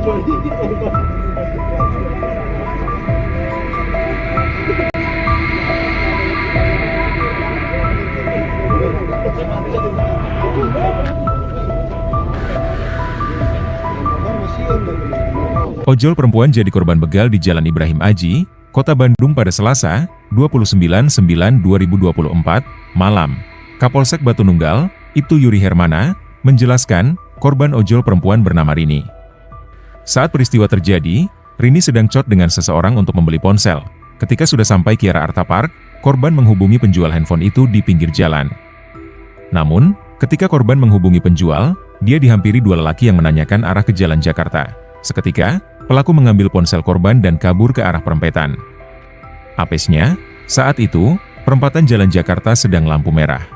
Ojol perempuan jadi korban begal di Jalan Ibrahim Aji, Kota Bandung pada Selasa, 29/9/2024, malam. Kapolsek Batu Nunggal, Ibtu Yuri Hermana, menjelaskan, korban ojol perempuan bernama Rini. Saat peristiwa terjadi, Rini sedang chat dengan seseorang untuk membeli ponsel. Ketika sudah sampai Kiara Arta Park, korban menghubungi penjual handphone itu di pinggir jalan. Namun, ketika korban menghubungi penjual, dia dihampiri dua lelaki yang menanyakan arah ke Jalan Jakarta. Seketika, pelaku mengambil ponsel korban dan kabur ke arah perempatan. Apesnya, saat itu, perempatan Jalan Jakarta sedang lampu merah.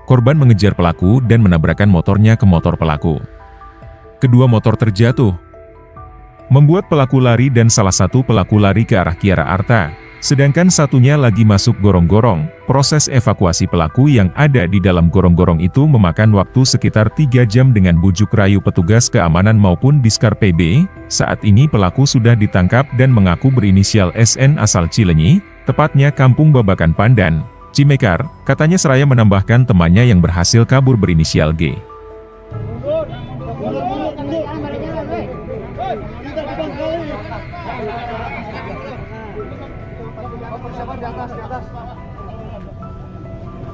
Korban mengejar pelaku dan menabrakkan motornya ke motor pelaku. Kedua motor terjatuh, membuat pelaku lari dan salah satu pelaku lari ke arah Kiara Arta, sedangkan satunya lagi masuk gorong-gorong. Proses evakuasi pelaku yang ada di dalam gorong-gorong itu memakan waktu sekitar 3 jam dengan bujuk rayu petugas keamanan maupun Diskar PB. Saat ini pelaku sudah ditangkap dan mengaku berinisial SN asal Cilenyi, tepatnya Kampung Babakan Pandan, Cimekar. Katanya seraya menambahkan temannya yang berhasil kabur berinisial G. Siapa di atas, di atas.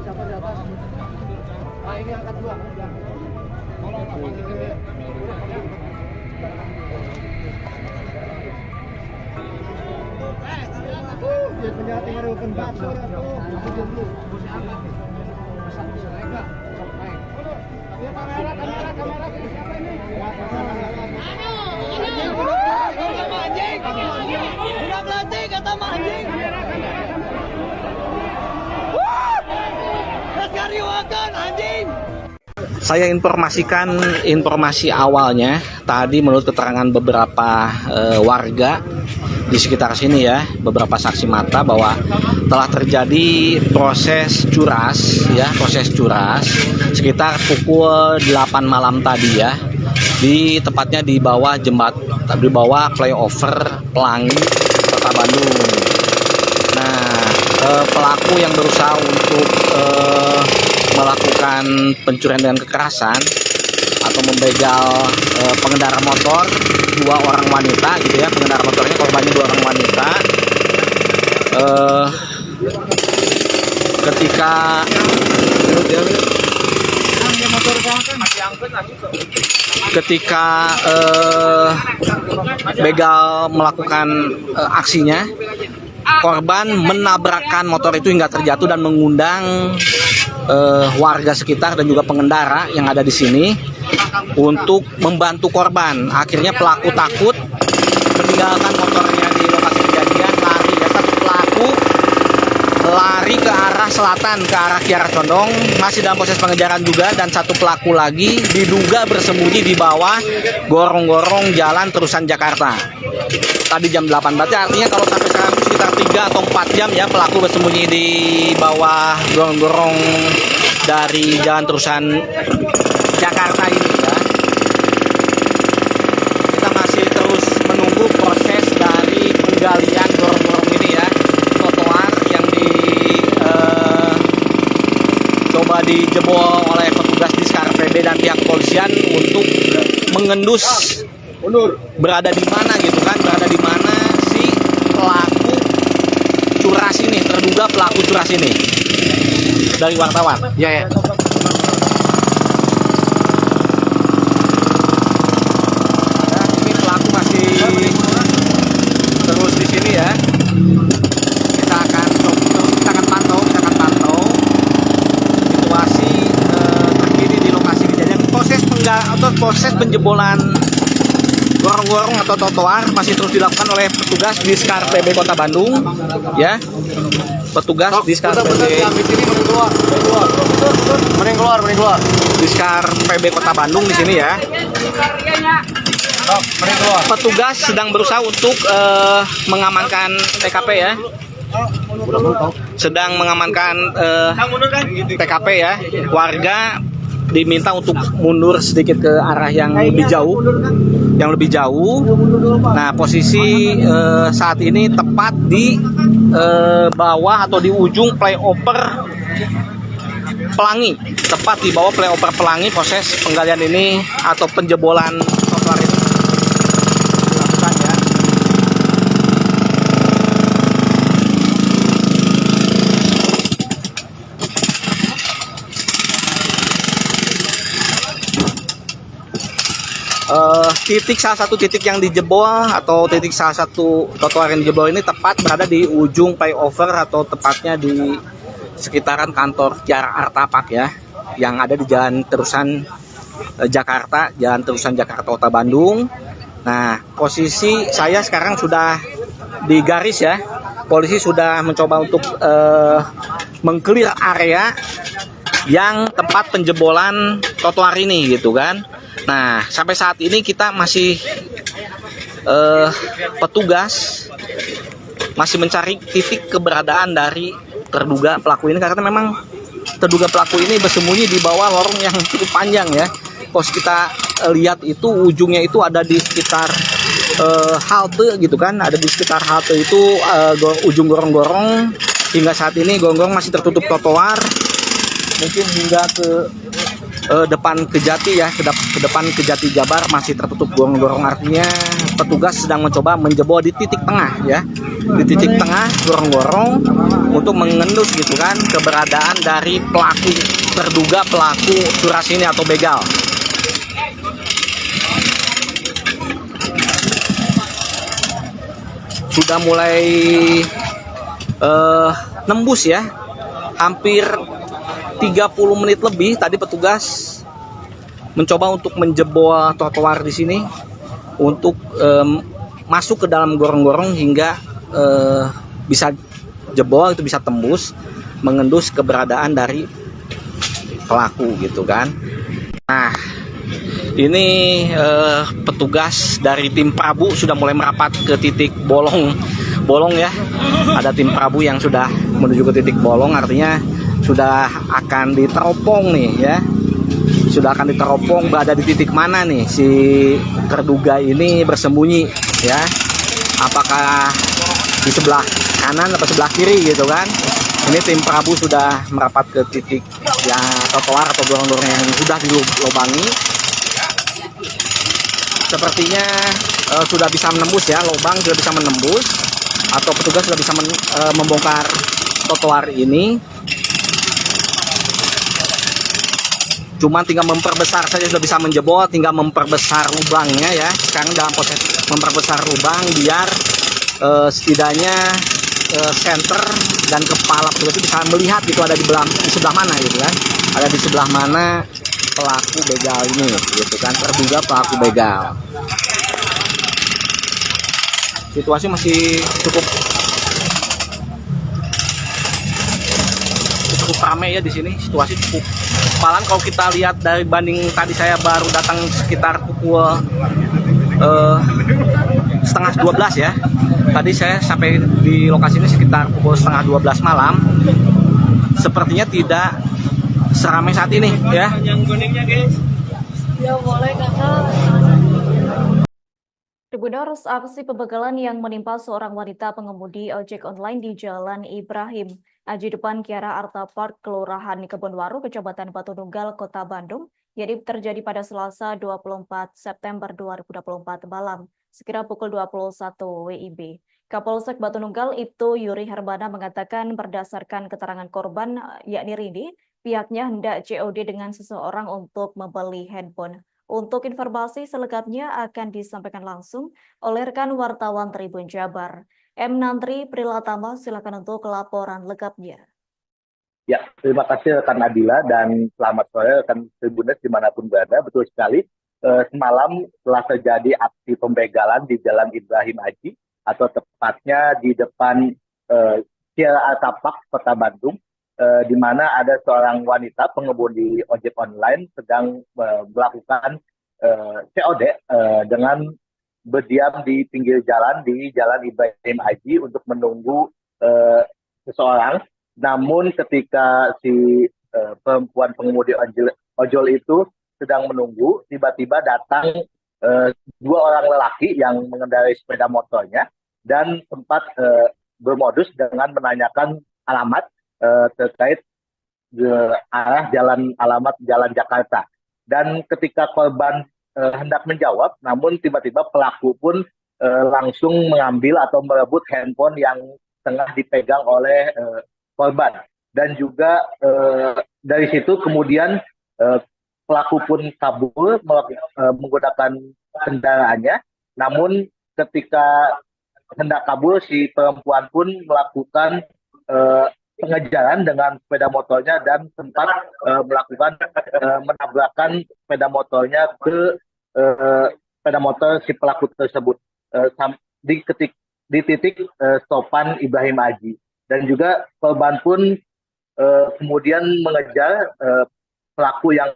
Siapa di atas? Nah, ini angkat dua. Dia punya tinggal open bakso ya tuh. Kamera siapa ini? Udah melatih kata anjing. Saya informasikan informasi awalnya tadi menurut keterangan beberapa warga di sekitar sini ya, beberapa saksi mata bahwa telah terjadi proses curas ya, sekitar pukul 8 malam tadi ya, tepatnya di bawah di bawah flyover Pelangi Kota Bandung. Nah, pelaku yang berusaha untuk melakukan pencurian dengan kekerasan atau membegal pengendara motor, 2 orang wanita gitu ya, pengendara motornya korbannya 2 orang wanita. Ketika begal melakukan aksinya, korban menabrakkan motor itu hingga terjatuh dan mengundang warga sekitar dan juga pengendara yang ada di sini untuk membantu korban. Akhirnya pelaku takut meninggalkan motornya di lokasi kejadian, lari ya, satu pelaku lari ke arah selatan, ke arah Kiara Condong, masih dalam proses pengejaran juga, dan satu pelaku lagi diduga bersembunyi di bawah gorong-gorong Jalan Terusan Jakarta. Tadi jam 8, berarti artinya kalau sampai sekarang sekitar 3 atau 4 jam ya pelaku bersembunyi di bawah gorong-gorong dari Jalan Terusan Jakarta ini ya. Kita masih terus menunggu proses dari penggalian gorong-gorong ini ya, trotoar yang coba dijebol oleh petugas Diskar PB dan pihak kepolisian untuk mengendus berada di mana gitu kan, berada di mana si pelaku curas ini, terduga pelaku curas ini. Dari wartawan. Ya. Ini pelaku masih terus di sini ya. Kita akan pantau situasi terkini di lokasi kejadian. Proses penjebolan gorong-gorong atau trotoar masih terus dilakukan oleh petugas Diskar PB Kota Bandung ya. Petugas Diskar PB keluar. Diskar PB Kota Bandung di sini ya. Petugas sedang berusaha untuk mengamankan TKP ya. Sedang mengamankan TKP ya. Warga diminta untuk mundur sedikit ke arah yang lebih jauh, Nah, posisi saat ini tepat di bawah atau di ujung flyover Pelangi, tepat di bawah flyover Pelangi. Proses penggalian ini atau penjebolan trotoar ini dilakukan ya. Salah satu titik yang dijebol atau salah satu trotoar yang dijebol ini tepat berada di ujung flyover atau tepatnya di sekitaran kantor Kiara Artapak ya, yang ada di Jalan Terusan Jakarta Kota Bandung. Nah, posisi saya sekarang sudah di garis ya. Polisi sudah mencoba untuk mengclear area yang tempat penjebolan trotoar ini gitu kan. Nah, sampai saat ini kita masih petugas masih mencari titik keberadaan dari terduga pelaku ini, karena memang terduga pelaku ini bersembunyi di bawah lorong yang cukup panjang ya. Kalau kita lihat itu ujungnya itu ada di sekitar halte gitu kan, ada di sekitar halte itu ujung gorong-gorong. Hingga saat ini gorong-gorong masih tertutup trotoar, mungkin hingga ke depan Kejati ya, ke depan Kejati Jabar masih tertutup gorong-gorong. Artinya petugas sedang mencoba menjebol di titik tengah ya, di titik tengah gorong-gorong untuk mengendus gitu kan keberadaan dari pelaku, terduga pelaku curas ini atau begal. Sudah mulai nembus ya, hampir 30 menit lebih tadi petugas mencoba untuk menjebol trotoar di sini untuk masuk ke dalam gorong-gorong hingga bisa jebol, itu bisa tembus mengendus keberadaan dari pelaku gitu kan. Nah, ini petugas dari tim Prabu sudah mulai merapat ke titik bolong ya. Ada tim Prabu yang sudah menuju ke titik bolong, artinya sudah akan diteropong nih ya. Sudah akan diteropong berada di titik mana nih si terduga ini bersembunyi ya. Apakah di sebelah kanan atau sebelah kiri gitu kan. Ini tim Prabu sudah merapat ke titik ya trotoar atau gorong-gorong yang sudah dilubangi. Sepertinya sudah bisa menembus ya, lubang sudah bisa menembus atau petugas sudah bisa membongkar trotoar ini. Cuman tinggal memperbesar saja, sudah bisa menjebol, tinggal memperbesar lubangnya ya. Sekarang dalam proses memperbesar lubang biar setidaknya center dan kepala petugas itu bisa melihat gitu ada di sebelah mana gitu kan. Ada di sebelah mana pelaku begal ini gitu kan, terduga pelaku begal. Situasi masih cukup ramai ya di sini, situasi cukup. Malah kalau kita lihat dari banding tadi saya baru datang sekitar pukul setengah 12 ya. Tadi saya sampai di lokasi ini sekitar pukul setengah 12 malam. Sepertinya tidak seramai saat ini ya. Ya boleh kakak. Tribuners, aksi pembegalan yang menimpa seorang wanita pengemudi ojek online di Jalan Ibrahim Aji depan Kiara Artapak, Kelurahan Kebonwaru, Kecamatan Batu Nunggal, Kota Bandung, jadi terjadi pada Selasa 24 September 2024 malam, sekira pukul 21 WIB. Kapolsek Batu Nunggal Ibtu Yuri Hermana mengatakan berdasarkan keterangan korban, yakni Rini, pihaknya hendak COD dengan seseorang untuk membeli handphone. Untuk informasi selengkapnya akan disampaikan langsung oleh rekan wartawan Tribun Jabar. M. Nantri Prilatama, silakan untuk laporan lengkapnya. Ya, terima kasih rekan Adila dan selamat sore rekan Tribuners dimanapun berada. Betul sekali, semalam telah terjadi aksi pembegalan di Jalan Ibrahim Aji atau tepatnya di depan Kiara Artapak, Kota Bandung, di mana ada seorang wanita pengemudi ojek online sedang melakukan COD dengan berdiam di pinggir jalan di Jalan Ibrahim Aji untuk menunggu seseorang. Namun ketika si perempuan pengemudi ojol itu sedang menunggu, tiba-tiba datang dua orang lelaki yang mengendarai sepeda motornya dan sempat bermodus dengan menanyakan alamat terkait arah alamat jalan Jakarta. Dan ketika korban hendak menjawab, namun tiba-tiba pelaku pun langsung mengambil atau merebut handphone yang tengah dipegang oleh korban. Dan juga dari situ kemudian pelaku pun kabur menggunakan kendaraannya. Namun ketika hendak kabur, si perempuan pun melakukan pengejaran dengan sepeda motornya dan sempat melakukan menabrakkan sepeda motornya ke sepeda motor si pelaku tersebut di titik stopan Ibrahim Aji. Dan juga korban pun kemudian mengejar pelaku yang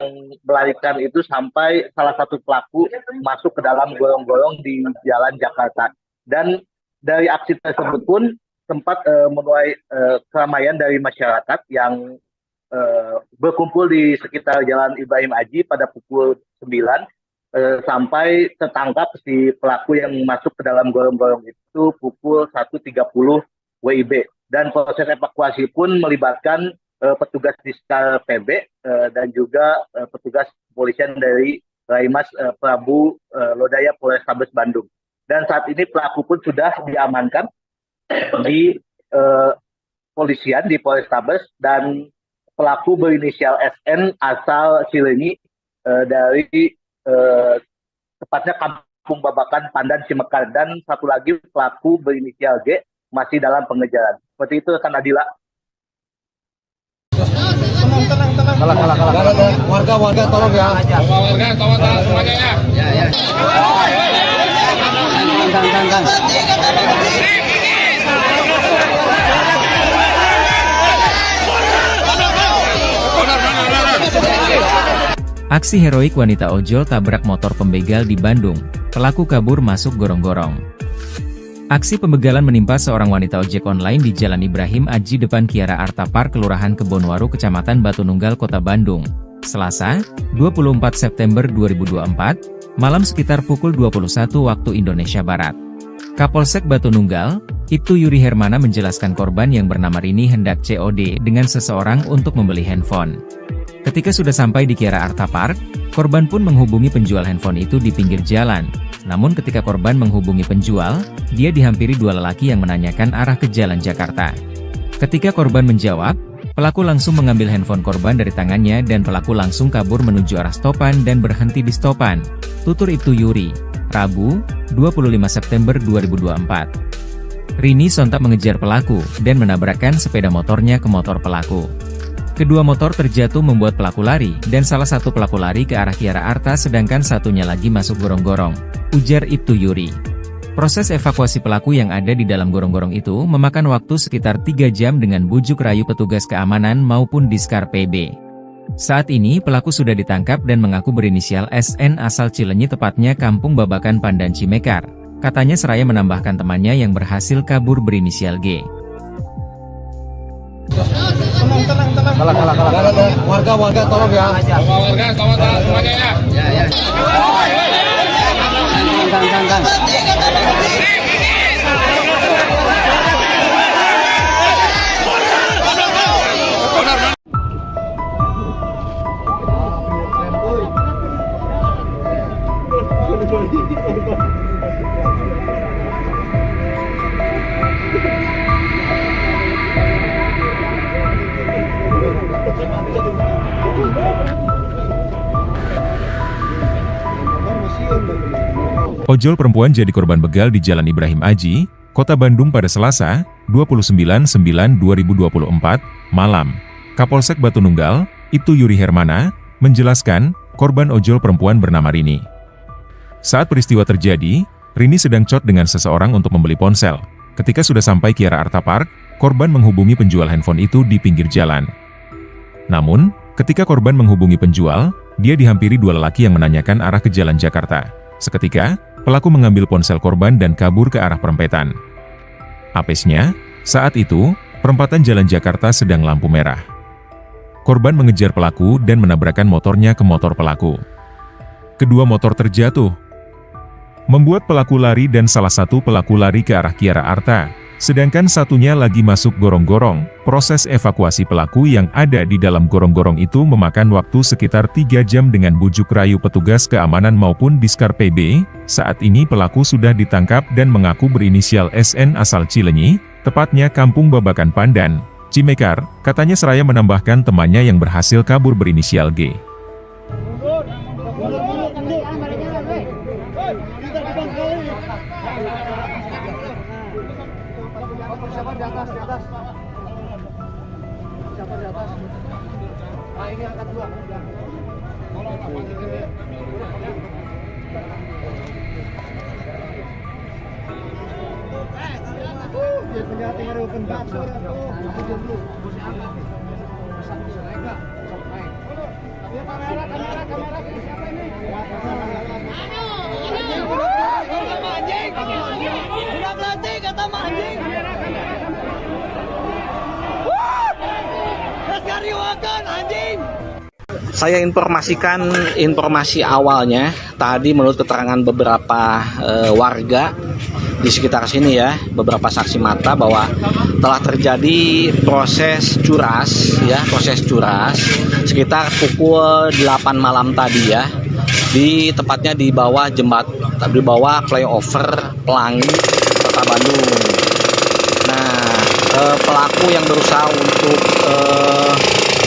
melarikan itu sampai salah satu pelaku masuk ke dalam gorong-gorong di jalan Jakarta. Dan dari aksi tersebut pun sempat menuai keramaian dari masyarakat yang berkumpul di sekitar jalan Ibrahim Aji pada pukul 9 sampai tertangkap si pelaku yang masuk ke dalam gorong-gorong itu pukul 1.30 WIB. Dan proses evakuasi pun melibatkan petugas Diskar PB dan juga petugas kepolisian dari Raimas Prabu Lodaya Polrestabes Bandung. Dan saat ini pelaku pun sudah diamankan di polisian di Polrestabes, dan pelaku berinisial SN asal Cileunyi dari tepatnya Kampung Babakan, Pandan, Cimekar, dan satu lagi pelaku berinisial G masih dalam pengejaran. Seperti itu kan Adila. Tenang. Warga tolong ya. Warga tolong semuanya ya. Ya. Tang. Aksi heroik wanita ojol tabrak motor pembegal di Bandung, pelaku kabur masuk gorong-gorong. Aksi pembegalan menimpa seorang wanita ojek online di Jalan Ibrahim Aji depan Kiara Arta Park, Kelurahan Kebonwaru, Kecamatan Batununggal, Kota Bandung, Selasa, 24 September 2024, malam sekitar pukul 21 waktu Indonesia Barat. Kapolsek Batununggal, Ibtu Yuri Hermana menjelaskan korban yang bernama Rini hendak COD dengan seseorang untuk membeli handphone. Ketika sudah sampai di Kiara Arta Park, korban pun menghubungi penjual handphone itu di pinggir jalan. Namun ketika korban menghubungi penjual, dia dihampiri dua lelaki yang menanyakan arah ke jalan Jakarta. Ketika korban menjawab, pelaku langsung mengambil handphone korban dari tangannya dan pelaku langsung kabur menuju arah stopan dan berhenti di stopan. Tutur Ibtu Yuri, Rabu, 25 September 2024. Rini sontak mengejar pelaku dan menabrakkan sepeda motornya ke motor pelaku. Kedua motor terjatuh membuat pelaku lari, dan salah satu pelaku lari ke arah Kiara Arta sedangkan satunya lagi masuk gorong-gorong, ujar Ibtu Yuri. Proses evakuasi pelaku yang ada di dalam gorong-gorong itu memakan waktu sekitar 3 jam dengan bujuk rayu petugas keamanan maupun Diskar PB. Saat ini pelaku sudah ditangkap dan mengaku berinisial SN asal Cileunyi, tepatnya Kampung Babakan, Pandan, Cimekar. Katanya seraya menambahkan temannya yang berhasil kabur berinisial G. Tenang. Warga tolong ya. Warga tolong semuanya ya. Ya. Tang. Ojol perempuan jadi korban begal di Jalan Ibrahim Aji, Kota Bandung pada Selasa, 29/9/2024, malam. Kapolsek Batununggal, Ibtu Yuri Hermana, menjelaskan, korban ojol perempuan bernama Rini. Saat peristiwa terjadi, Rini sedang chat dengan seseorang untuk membeli ponsel. Ketika sudah sampai Kiara Arta Park, korban menghubungi penjual handphone itu di pinggir jalan. Namun, ketika korban menghubungi penjual, dia dihampiri dua lelaki yang menanyakan arah ke jalan Jakarta. Seketika, pelaku mengambil ponsel korban dan kabur ke arah perempetan. Apesnya, saat itu, perempatan jalan Jakarta sedang lampu merah. korban mengejar pelaku dan menabrakkan motornya ke motor pelaku. Kedua motor terjatuh, membuat pelaku lari dan salah satu pelaku lari ke arah Kiara Arta, sedangkan satunya lagi masuk gorong-gorong. Proses evakuasi pelaku yang ada di dalam gorong-gorong itu memakan waktu sekitar 3 jam dengan bujuk rayu petugas keamanan maupun Diskar PB. Saat ini pelaku sudah ditangkap dan mengaku berinisial SN asal Cilenyi, tepatnya Kampung Babakan Pandan, Cimekar. Katanya seraya menambahkan temannya yang berhasil kabur berinisial G. Saya informasikan informasi awalnya tadi menurut keterangan beberapa warga di sekitar sini ya, beberapa saksi mata bahwa telah terjadi proses curas ya, sekitar pukul 8 malam tadi ya, tepatnya di bawah di bawah flyover Pelangi Kota Bandung. Nah, pelaku yang berusaha untuk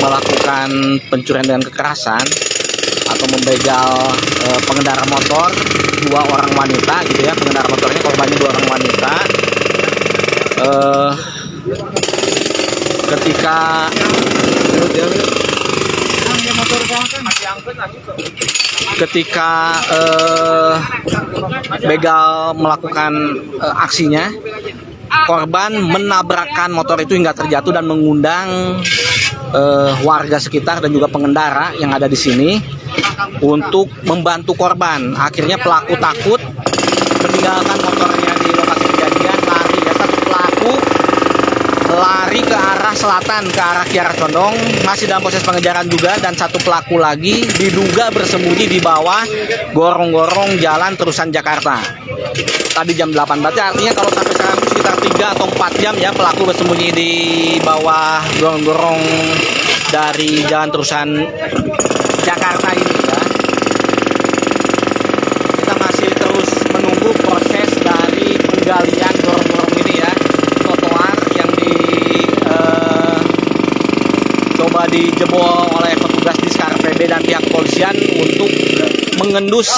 melakukan pencurian dengan kekerasan atau membegal pengendara motor, 2 orang wanita gitu ya, pengendara motornya korbannya 2 orang wanita. Ketika begal melakukan aksinya, korban menabrakkan motor itu hingga terjatuh dan mengundang warga sekitar dan juga pengendara yang ada di sini untuk membantu korban. Akhirnya pelaku takut meninggalkan motornya di lokasi kejadian, lari ya. Satu pelaku lari ke arah selatan, ke arah Kiara Condong, masih dalam proses pengejaran juga, dan satu pelaku lagi diduga bersembunyi di bawah gorong-gorong jalan terusan Jakarta. Tadi jam 8, berarti artinya kalau sampai sekarang sekitar 3 atau 4 jam ya pelaku bersembunyi di bawah gorong-gorong dari jalan terusan Jakarta ini ya. Kita masih terus menunggu proses dari penggalian gorong-gorong ini ya, trotoar yang coba dijebol oleh petugas Diskar PB dan pihak kepolisian untuk mengendus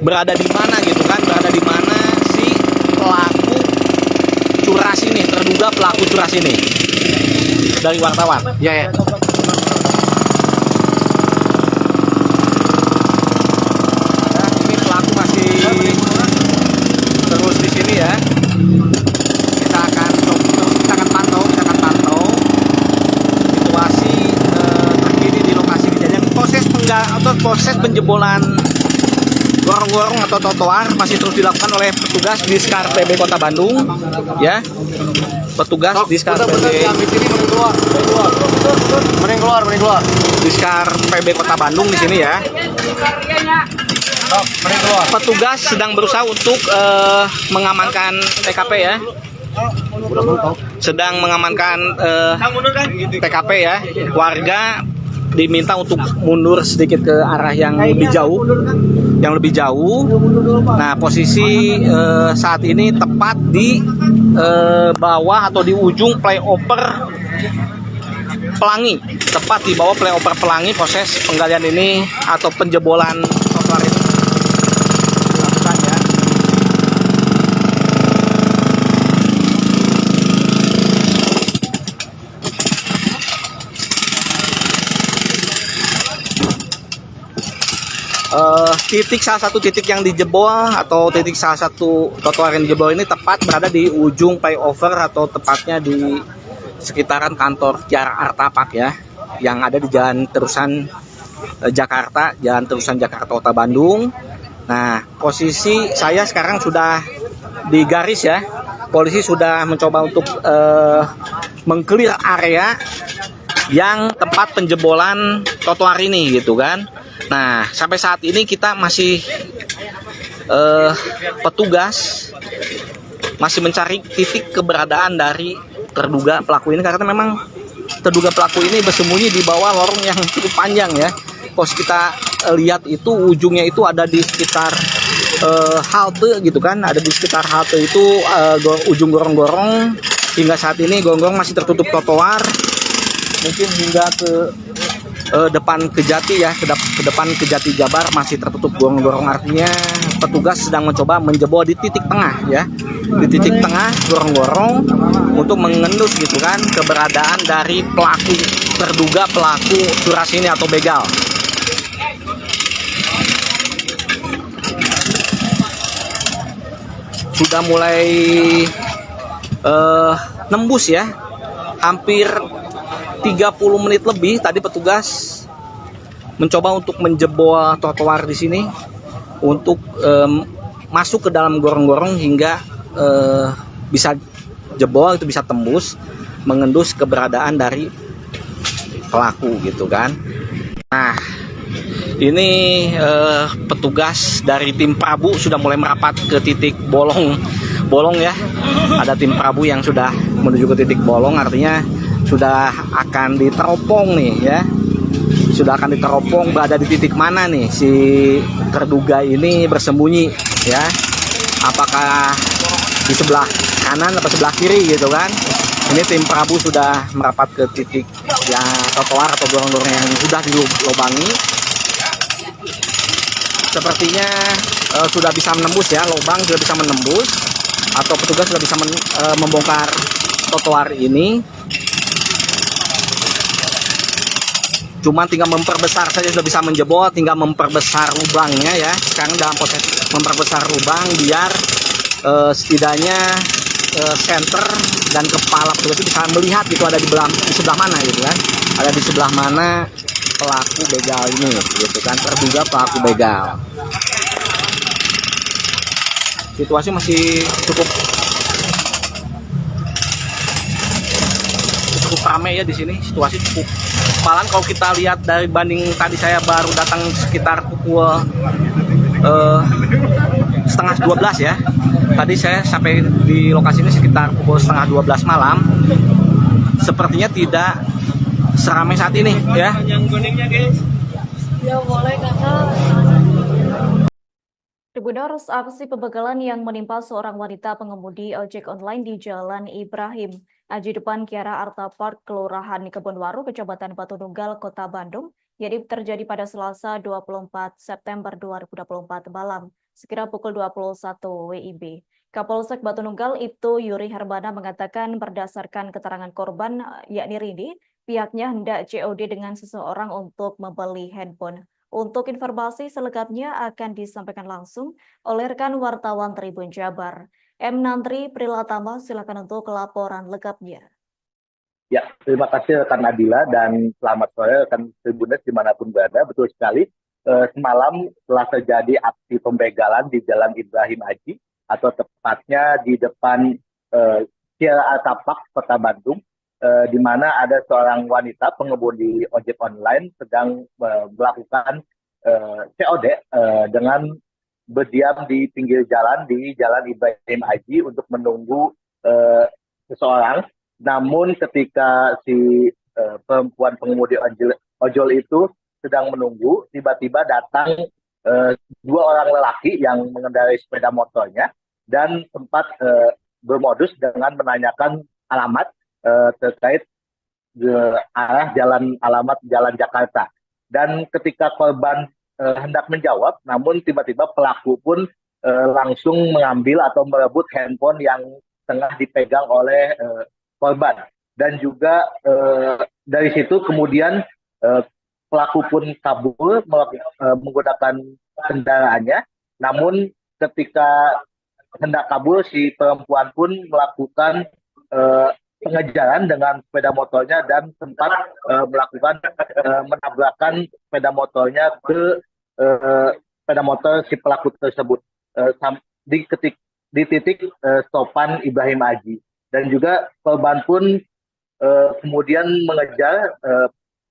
berada di mana gitu kan, berada di mana si pelaku curas ini, terduga pelaku curas ini. Dari wartawan. Ya. Nah, ini pelaku masih terus di sini ya. Kita akan pantau situasi terkini di lokasi kejadian. Proses penjebolan gorong-gorong atau trotoar masih terus dilakukan oleh petugas Diskar PB Kota Bandung ya. Petugas Diskar PB Diskar PB Kota Bandung di sini ya. Petugas sedang berusaha untuk mengamankan TKP ya. Sedang mengamankan TKP ya. Warga diminta untuk mundur sedikit ke arah yang lebih jauh. Nah, posisi saat ini tepat di bawah atau di ujung flyover Pelangi, tepat di bawah flyover Pelangi. Proses penggalian ini atau penjebolan trotoar ini dilakukan ya. Salah satu titik yang dijebol atau salah satu trotoar yang dijebol ini tepat berada di ujung flyover atau tepatnya di sekitaran kantor Kiara Arta Park ya, yang ada di jalan terusan Jakarta Kota Bandung. Nah, posisi saya sekarang sudah di garis ya. Polisi sudah mencoba untuk mengclear area yang tempat penjebolan trotoar ini gitu kan. Nah, sampai saat ini kita masih petugas masih mencari titik keberadaan dari terduga pelaku ini, karena memang terduga pelaku ini bersembunyi di bawah lorong yang cukup panjang ya. Kalau kita lihat itu ujungnya itu ada di sekitar halte gitu kan, ada di sekitar halte itu ujung gorong-gorong. Hingga saat ini gorong-gorong masih tertutup trotoar, mungkin hingga ke depan Kejati ya, ke depan Kejati Jabar masih tertutup gorong-gorong. Artinya petugas sedang mencoba menjebol di titik tengah ya, di titik tengah gorong-gorong untuk mengendus gitu kan keberadaan dari pelaku, terduga pelaku curas ini atau begal. Sudah mulai nembus ya, hampir 30 menit lebih tadi petugas mencoba untuk menjebol trotoar di sini untuk masuk ke dalam gorong-gorong hingga bisa jebol, itu bisa tembus mengendus keberadaan dari pelaku gitu kan. Nah, ini petugas dari tim Prabu sudah mulai merapat ke titik bolong ya. Ada tim Prabu yang sudah menuju ke titik bolong, artinya sudah akan diteropong nih ya. Sudah akan diteropong berada di titik mana nih si terduga ini bersembunyi ya. Apakah di sebelah kanan atau sebelah kiri gitu kan. Ini tim Prabu sudah merapat ke titik ya trotoar atau gorong-gorong yang sudah dilubangi. Sepertinya sudah bisa menembus ya, lubang sudah bisa menembus, atau petugas sudah bisa membongkar trotoar ini. Cuman tinggal memperbesar saja, sudah bisa menjebol, tinggal memperbesar lubangnya ya. Sekarang dalam proses memperbesar lubang biar setidaknya center dan kepala petugas itu bisa melihat gitu ada di sebelah mana gitu kan. Ada di sebelah mana pelaku begal ini gitu kan, terduga pelaku begal. Situasi masih cukup ramai ya di sini, situasi cukup. Malah kalau kita lihat dari banding tadi saya baru datang sekitar pukul setengah 12 ya. Tadi saya sampai di lokasi ini sekitar pukul setengah 12 malam. Sepertinya tidak seramai saat ini ya. Tribuners, aksi pembegalan yang menimpa seorang wanita pengemudi ojek online di Jalan Ibrahim Aji depan Kiara Arta Park, Kelurahan Kebonwaru, Kecamatan Batu Nunggal, Kota Bandung, jadi terjadi pada Selasa 24 September 2024 malam, sekira pukul 21 WIB. Kapolsek Batu Nunggal Ibtu Yuri Hermana mengatakan berdasarkan keterangan korban, yakni Rini, pihaknya hendak COD dengan seseorang untuk membeli handphone. Untuk informasi selengkapnya akan disampaikan langsung oleh rekan wartawan Tribun Jabar. M. Nantri Prilatama, silakan untuk laporan lengkapnya. Ya, terima kasih rekan Adila dan selamat sore rekan Tribuners dimanapun berada. Betul sekali, semalam telah terjadi aksi pembegalan di Jalan Ibrahim Aji atau tepatnya di depan Kiara Arta Park, Kota Bandung, di mana ada seorang wanita pengemudi ojek online sedang melakukan COD dengan berdiam di pinggir jalan di Jalan Ibrahim Aji untuk menunggu seseorang. Namun ketika si perempuan pengemudi ojol itu sedang menunggu, tiba-tiba datang dua orang lelaki yang mengendarai sepeda motornya dan sempat bermodus dengan menanyakan alamat terkait arah alamat jalan Jakarta. Dan ketika korban hendak menjawab, namun tiba-tiba pelaku pun langsung mengambil atau merebut handphone yang tengah dipegang oleh korban. Dan juga dari situ kemudian pelaku pun kabur menggunakan kendaraannya. Namun ketika hendak kabur, si perempuan pun melakukan pengejaran dengan sepeda motornya dan sempat melakukan menabrakkan sepeda motornya ke sepeda motor si pelaku tersebut di titik stopan Ibrahim Aji. Dan juga korban pun kemudian mengejar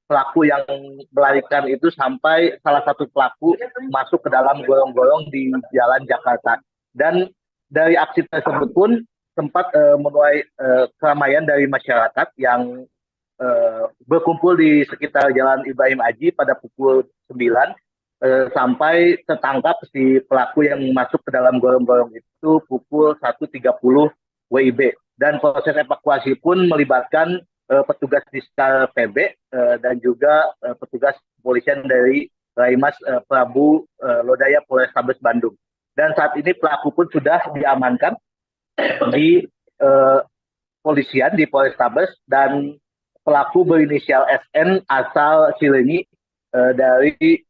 pelaku yang melarikan itu sampai salah satu pelaku masuk ke dalam gorong-gorong di Jalan Jakarta. Dan dari aksi tersebut pun sempat menuai keramaian dari masyarakat yang berkumpul di sekitar Jalan Ibrahim Aji pada pukul 9 sampai tertangkap si pelaku yang masuk ke dalam gorong-gorong itu pukul 1.30 WIB. Dan proses evakuasi pun melibatkan petugas Diskar PB dan juga petugas kepolisian dari Raimas Prabu Lodaya Polrestabes Bandung. Dan saat ini pelaku pun sudah diamankan di polisian di Polrestabes, dan pelaku berinisial SN asal Cileunyi dari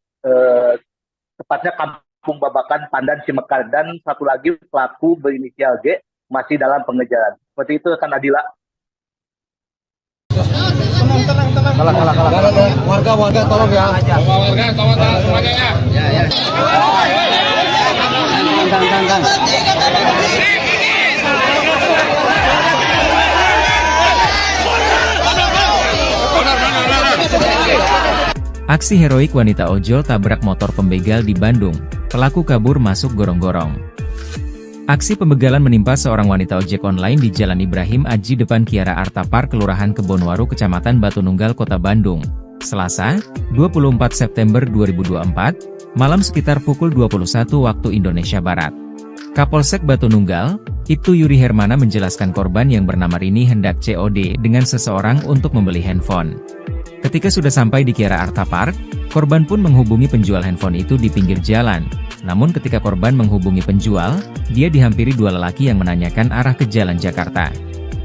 tepatnya Kampung Babakan, Pandan, Cimekar, dan satu lagi pelaku berinisial G masih dalam pengejaran. Seperti itu rekan Adila. Tenang. Warga tolong ya. Warga tolong semuanya ya. Ya. Tang. Aksi heroik wanita ojol tabrak motor pembegal di Bandung, pelaku kabur masuk gorong-gorong. Aksi pembegalan menimpa seorang wanita ojek online di Jalan Ibrahim Aji depan Kiara Arta Park, Kelurahan Kebonwaru, Kecamatan Batu Nunggal, Kota Bandung, Selasa, 24 September 2024, malam sekitar pukul 21 waktu Indonesia Barat. Kapolsek Batu Nunggal, Ibtu Yuri Hermana menjelaskan korban yang bernama Rini hendak COD dengan seseorang untuk membeli handphone. Ketika sudah sampai di Kiara Arta Park, korban pun menghubungi penjual handphone itu di pinggir jalan. Namun ketika korban menghubungi penjual, dia dihampiri dua lelaki yang menanyakan arah ke Jalan Jakarta.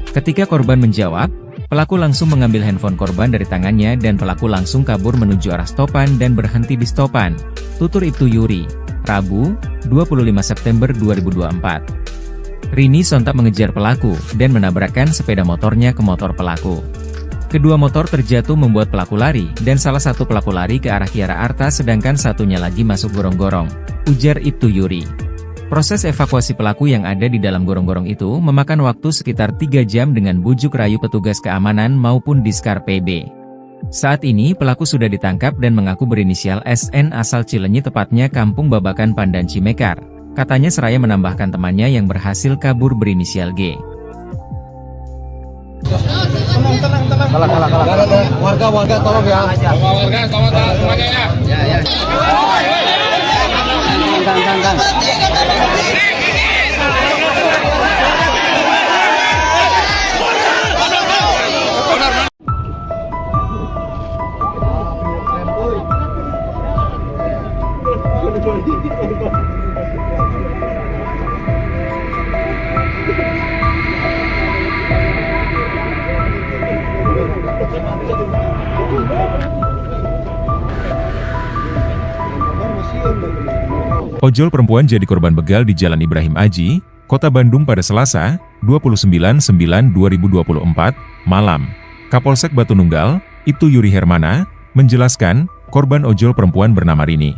Ketika korban menjawab, pelaku langsung mengambil handphone korban dari tangannya dan pelaku langsung kabur menuju arah stopan dan berhenti di stopan, tutur Ibtu Yuri, Rabu, 25 September 2024. Rini sontak mengejar pelaku dan menabrakkan sepeda motornya ke motor pelaku. Kedua motor terjatuh membuat pelaku lari, dan salah satu pelaku lari ke arah Kiara Arta sedangkan satunya lagi masuk gorong-gorong, ujar Ibtu Yuri. Proses evakuasi pelaku yang ada di dalam gorong-gorong itu memakan waktu sekitar 3 jam dengan bujuk rayu petugas keamanan maupun Diskar PB. Saat ini pelaku sudah ditangkap dan mengaku berinisial SN asal Cileunyi, tepatnya Kampung Babakan, Pandan, Cimekar. Katanya seraya menambahkan temannya yang berhasil kabur berinisial G. Tenang. Warga tolong ya. Warga tolong semuanya ya. Ya. Tang. Ojol perempuan jadi korban begal di Jalan Ibrahim Aji, Kota Bandung pada Selasa, 29/9/2024, malam. Kapolsek Batu Nunggal, Ibtu Yuri Hermana, menjelaskan, korban ojol perempuan bernama Rini.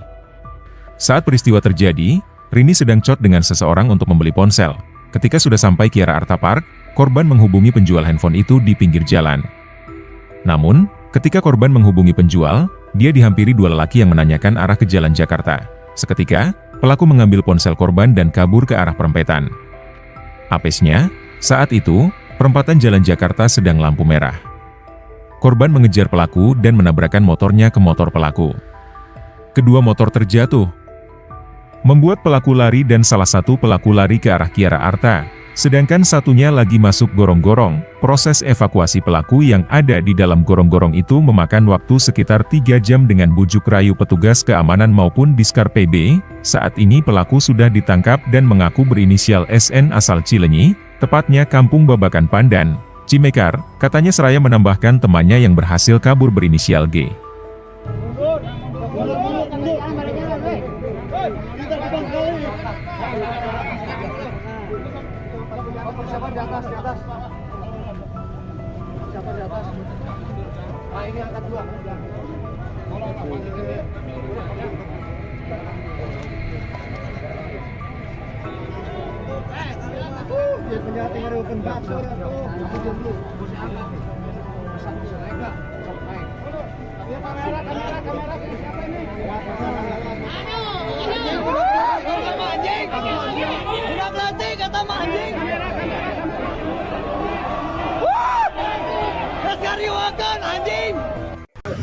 Saat peristiwa terjadi, Rini sedang chat dengan seseorang untuk membeli ponsel. Ketika sudah sampai Kiara Arta Park, korban menghubungi penjual handphone itu di pinggir jalan. Namun, ketika korban menghubungi penjual, dia dihampiri dua lelaki yang menanyakan arah ke Jalan Jakarta. Seketika, pelaku mengambil ponsel korban dan kabur ke arah perempetan. Apesnya, saat itu, perempatan Jalan Jakarta sedang lampu merah. Korban mengejar pelaku dan menabrakkan motornya ke motor pelaku. Kedua motor terjatuh, membuat pelaku lari dan salah satu pelaku lari ke arah Kiara Arta, sedangkan satunya lagi masuk gorong-gorong. Proses evakuasi pelaku yang ada di dalam gorong-gorong itu memakan waktu sekitar 3 jam dengan bujuk rayu petugas keamanan maupun Diskar PB. Saat ini pelaku sudah ditangkap dan mengaku berinisial SN asal Cileunyi, tepatnya Kampung Babakan, Pandan, Cimekar. Katanya seraya menambahkan temannya yang berhasil kabur berinisial G. Siapa di atas? Nah, ini angkat dua. Biar penjahat yang ada open box.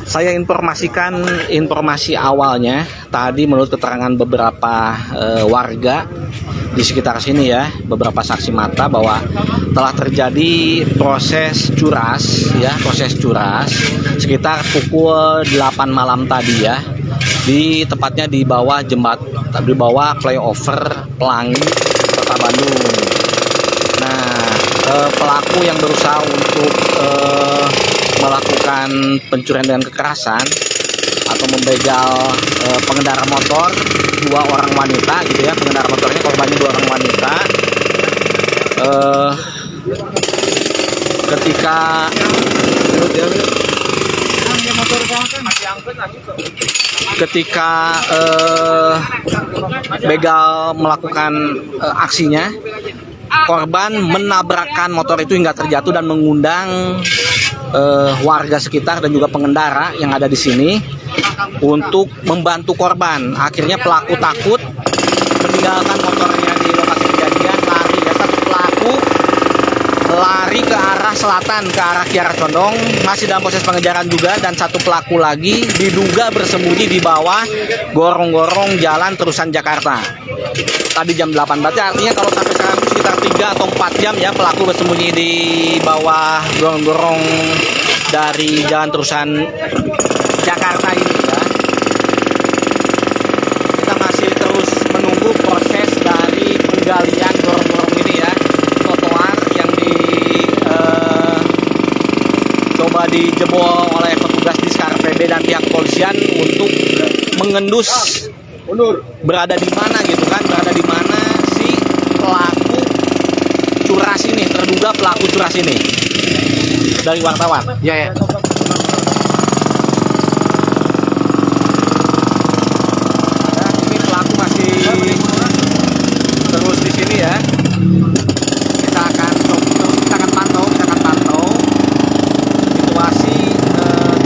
Saya informasikan informasi awalnya tadi menurut keterangan beberapa warga di sekitar sini ya, beberapa saksi mata bahwa telah terjadi proses curas ya, sekitar pukul 8 malam tadi ya, tepatnya di bawah di bawah flyover Pelangi Kota Bandung. Nah, pelaku yang berusaha untuk melakukan pencurian dengan kekerasan atau membegal pengendara motor, 2 orang wanita gitu ya, pengendara motornya korbannya 2 orang wanita. Ketika begal melakukan aksinya, korban menabrakkan motor itu hingga terjatuh dan mengundang warga sekitar dan juga pengendara yang ada di sini untuk membantu korban. Akhirnya pelaku takut meninggalkan motornya di lokasi kejadian, lari ya. Satu pelaku lari ke arah selatan, ke arah Kiara Condong, masih dalam proses pengejaran juga, dan satu pelaku lagi diduga bersembunyi di bawah gorong-gorong jalan terusan Jakarta. Tadi jam 8, berarti artinya kalau sampai sekarang sekitar 3 atau 4 jam ya pelaku bersembunyi di bawah gorong-gorong dari jalan terusan Jakarta ini ya. Kita masih terus menunggu proses dari penggalian gorong-gorong ini ya, trotoar yang coba dijebol oleh petugas Diskar PB dan pihak kepolisian untuk mengendus berada di mana gitu kan, berada di mana si pelaku curas ini, terduga pelaku curas ini. Dari wartawan. Ya. Ini pelaku masih terus di sini ya. Kita akan pantau situasi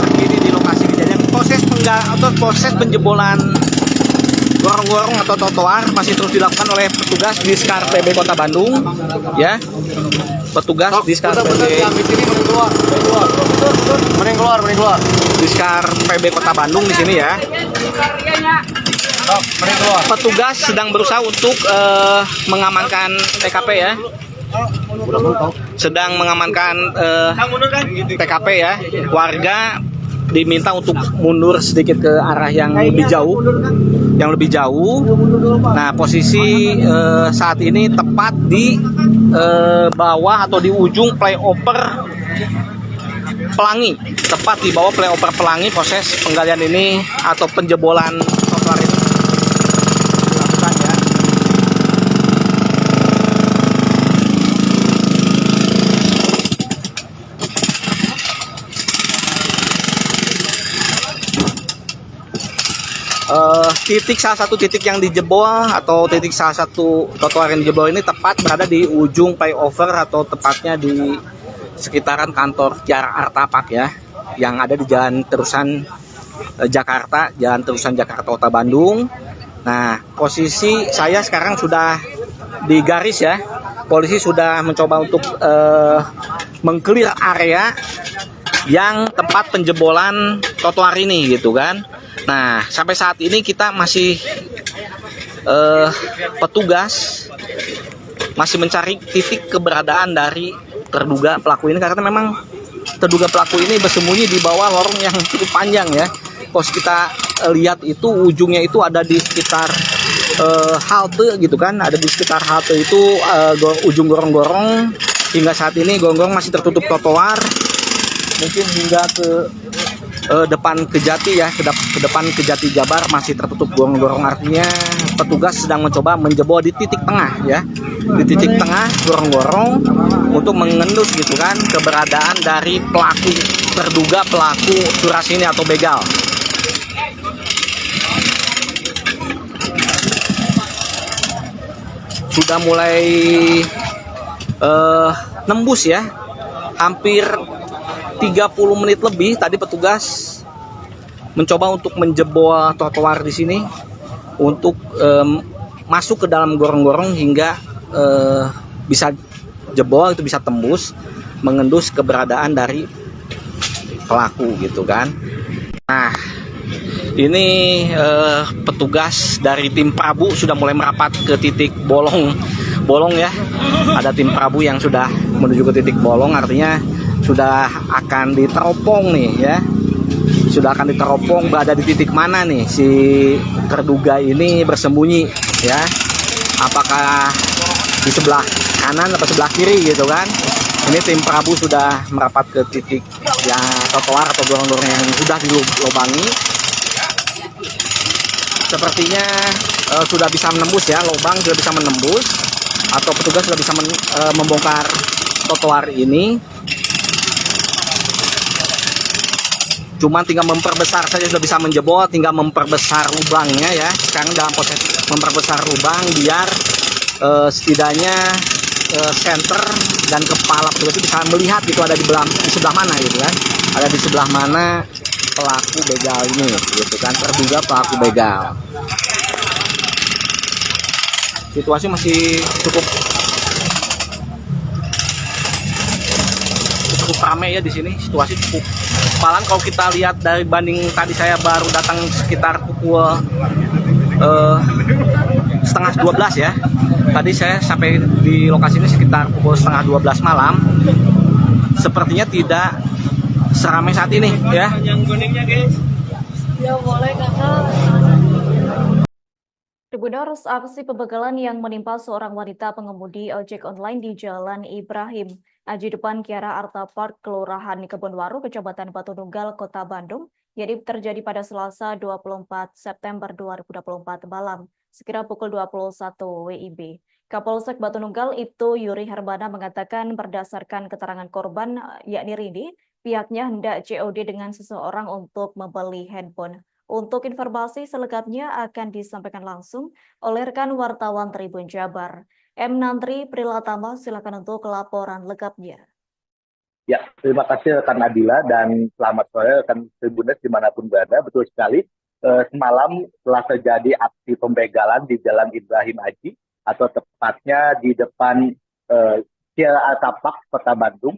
terkini di lokasi kejadian. Proses penjebolan gorong-gorong atau trotoar masih terus dilakukan oleh petugas Diskar PB Kota Bandung ya. Petugas Diskar PB Diskar PB Kota Bandung di sini ya. Petugas sedang berusaha untuk mengamankan TKP ya. Sedang mengamankan TKP ya. Warga diminta untuk mundur sedikit ke arah yang lebih jauh. Nah, posisi saat ini tepat di bawah atau di ujung flyover Pelangi, tepat di bawah flyover Pelangi. Proses penggalian ini atau penjebolan trotoar ini dilakukan ya. Salah satu titik yang dijebol atau salah satu trotoar yang dijebol ini tepat berada di ujung flyover atau tepatnya di sekitaran kantor Kiara Artapak ya, yang ada di jalan terusan Jakarta Kota Bandung. Nah, posisi saya sekarang sudah di garis ya. Polisi sudah mencoba untuk mengclear area yang tempat penjebolan trotoar ini gitu kan. Nah, sampai saat ini kita masih petugas masih mencari titik keberadaan dari terduga pelaku ini, karena memang terduga pelaku ini bersembunyi di bawah lorong yang cukup panjang ya. Kalau kita lihat itu ujungnya itu ada di sekitar halte gitu kan, ada di sekitar halte itu ujung gorong-gorong. Hingga saat ini gorong-gorong masih tertutup trotoar, mungkin hingga ke depan Kejati ya, ke depan Kejati Jabar masih tertutup gorong-gorong. Artinya petugas sedang mencoba menjebol di titik tengah ya, di titik tengah gorong-gorong untuk mengendus gitu kan keberadaan dari pelaku, terduga pelaku curas ini atau begal. Sudah mulai nembus ya, hampir 30 menit lebih tadi petugas mencoba untuk menjebol trotoar di sini untuk masuk ke dalam gorong-gorong hingga bisa jebol, itu bisa tembus mengendus keberadaan dari pelaku gitu kan. Nah, ini petugas dari tim Prabu sudah mulai merapat ke titik bolong ya. Ada tim Prabu yang sudah menuju ke titik bolong, artinya sudah akan diteropong nih ya. Sudah akan diteropong berada di titik mana nih si terduga ini bersembunyi ya. Apakah di sebelah kanan atau sebelah kiri gitu kan. Ini tim Prabu sudah merapat ke titik ya trotoar atau gorong-gorong yang sudah dilubangi. Sepertinya sudah bisa menembus ya, lubang sudah bisa menembus atau petugas sudah bisa membongkar trotoar ini. Cuman tinggal memperbesar saja, sudah bisa menjebol, tinggal memperbesar lubangnya ya. Sekarang dalam proses memperbesar lubang biar setidaknya center dan kepala petugas itu bisa melihat gitu ada di sebelah mana gitu kan. Ada di sebelah mana pelaku begal ini gitu kan, terduga pelaku begal. Situasi masih cukup ramai ya di sini, situasi cukup palan kalau kita lihat dari banding tadi saya baru datang sekitar pukul setengah 12 ya. Tadi saya sampai di lokasi ini sekitar pukul setengah 12 malam. Sepertinya tidak seramai saat ini ya. Tribuners, aksi pembegalan yang menimpa seorang wanita pengemudi ojek online di Jalan Ibrahim Aji depan Kiara Arta Park, Kelurahan Kebonwaru, Kecamatan Batu Nunggal, Kota Bandung, jadi terjadi pada Selasa 24 September 2024 malam, sekira pukul 21 WIB. Kapolsek Batu Nunggal Ibtu Yuri Hermana mengatakan berdasarkan keterangan korban, yakni Rini, pihaknya hendak COD dengan seseorang untuk membeli handphone. Untuk informasi selengkapnya akan disampaikan langsung oleh rekan wartawan Tribun Jabar. M. Nantri Prilatama, silakan untuk laporan lengkapnya. Ya, terima kasih rekan Adila dan selamat sore rekan Tribunes dimanapun berada. Betul sekali, semalam telah terjadi aksi pembegalan di Jalan Ibrahim Aji atau tepatnya di depan Kiara Arta Park, Kota Bandung,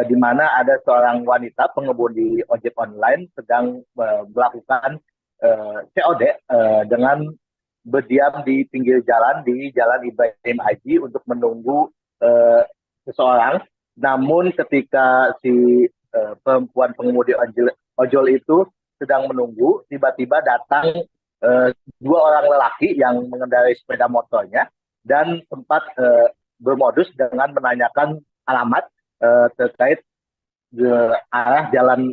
di mana ada seorang wanita pengemudi ojek online sedang melakukan COD dengan berdiam di pinggir jalan di Jalan Ibrahim Aji untuk menunggu seseorang. Namun ketika si perempuan pengemudi ojol itu sedang menunggu, tiba-tiba datang dua orang lelaki yang mengendarai sepeda motornya dan sempat bermodus dengan menanyakan alamat terkait arah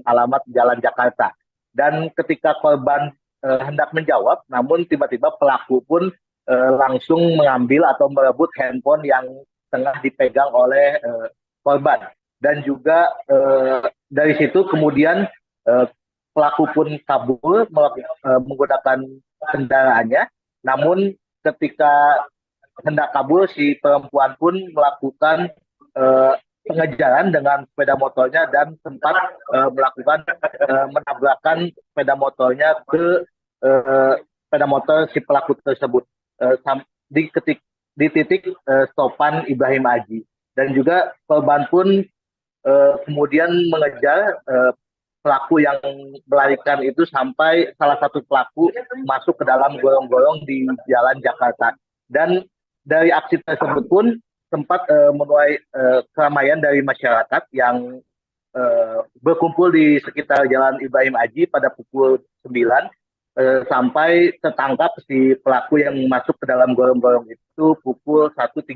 alamat Jalan Jakarta. Dan ketika korban hendak menjawab, namun tiba-tiba pelaku pun langsung mengambil atau merebut handphone yang tengah dipegang oleh korban. Dan juga dari situ kemudian pelaku pun kabur menggunakan kendaraannya. Namun ketika hendak kabur, si perempuan pun melakukan pengejaran dengan sepeda motornya dan sempat melakukan menabrakkan sepeda motornya ke sepeda motor si pelaku tersebut di titik stopan Ibrahim Aji. Dan juga korban pun kemudian mengejar pelaku yang melarikan itu sampai salah satu pelaku masuk ke dalam gorong-gorong di Jalan Jakarta. Dan dari aksi tersebut pun sempat menuai keramaian dari masyarakat yang berkumpul di sekitar Jalan Ibrahim Aji pada pukul 9 sampai tertangkap si pelaku yang masuk ke dalam gorong-gorong itu pukul 1.30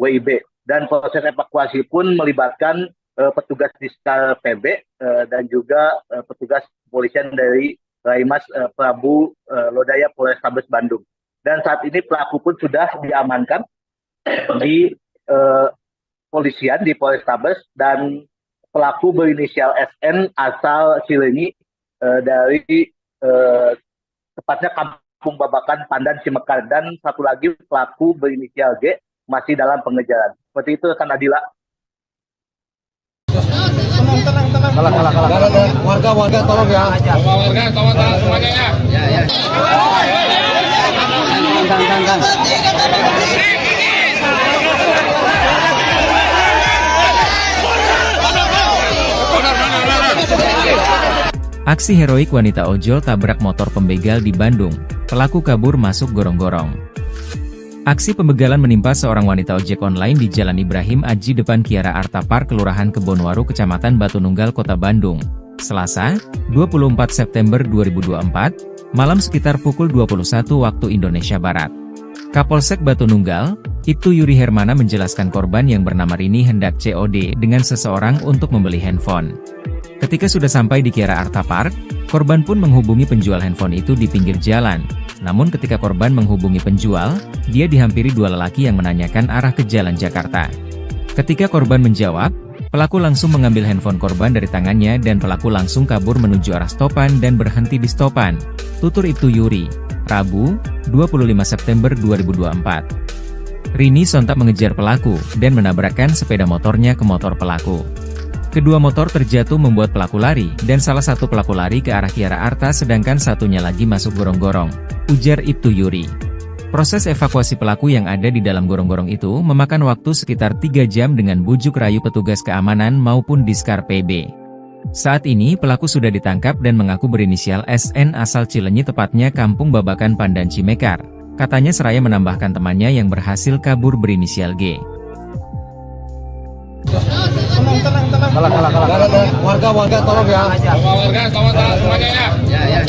WIB. Dan proses evakuasi pun melibatkan petugas Diskar PB dan juga petugas kepolisian dari Raimas Prabu Lodaya Polrestabes Bandung. Dan saat ini pelaku pun sudah diamankan di polisian di Polrestabes, dan pelaku berinisial SN asal Cileunyi dari tepatnya Kampung Babakan, Pandan, Cimekar, dan satu lagi pelaku berinisial G masih dalam pengejaran. Seperti itu rekan Adila. Tenang. Warga tolong ya. Warga tolong semuanya ya. Ya. Tang. Aksi heroik wanita ojol tabrak motor pembegal di Bandung, pelaku kabur masuk gorong-gorong. Aksi pembegalan menimpa seorang wanita ojek online di Jalan Ibrahim Aji depan Kiara Arta Park, Kelurahan Kebonwaru, Kecamatan Batu Nunggal, Kota Bandung, Selasa, 24 September 2024, malam sekitar pukul 21 waktu Indonesia Barat. Kapolsek Batu Nunggal, Ibtu Yuri Hermana menjelaskan korban yang bernama Rini hendak COD dengan seseorang untuk membeli handphone. Ketika sudah sampai di Kiara Arta Park, korban pun menghubungi penjual handphone itu di pinggir jalan. Namun ketika korban menghubungi penjual, dia dihampiri dua lelaki yang menanyakan arah ke Jalan Jakarta. Ketika korban menjawab, pelaku langsung mengambil handphone korban dari tangannya dan pelaku langsung kabur menuju arah stopan dan berhenti di stopan, tutur Ibtu Yuri, Rabu, 25 September 2024. Rini sontak mengejar pelaku dan menabrakkan sepeda motornya ke motor pelaku. Kedua motor terjatuh membuat pelaku lari, dan salah satu pelaku lari ke arah Kiara Arta sedangkan satunya lagi masuk gorong-gorong, ujar Ibtu Yuri. Proses evakuasi pelaku yang ada di dalam gorong-gorong itu memakan waktu sekitar 3 jam dengan bujuk rayu petugas keamanan maupun Diskar PB. Saat ini pelaku sudah ditangkap dan mengaku berinisial SN asal Cilenyi, tepatnya Kampung Babakan, Pandan, Cimekar. Katanya seraya menambahkan temannya yang berhasil kabur berinisial G. Warga tolong ya. Warga tolong semuanya ya. Ya.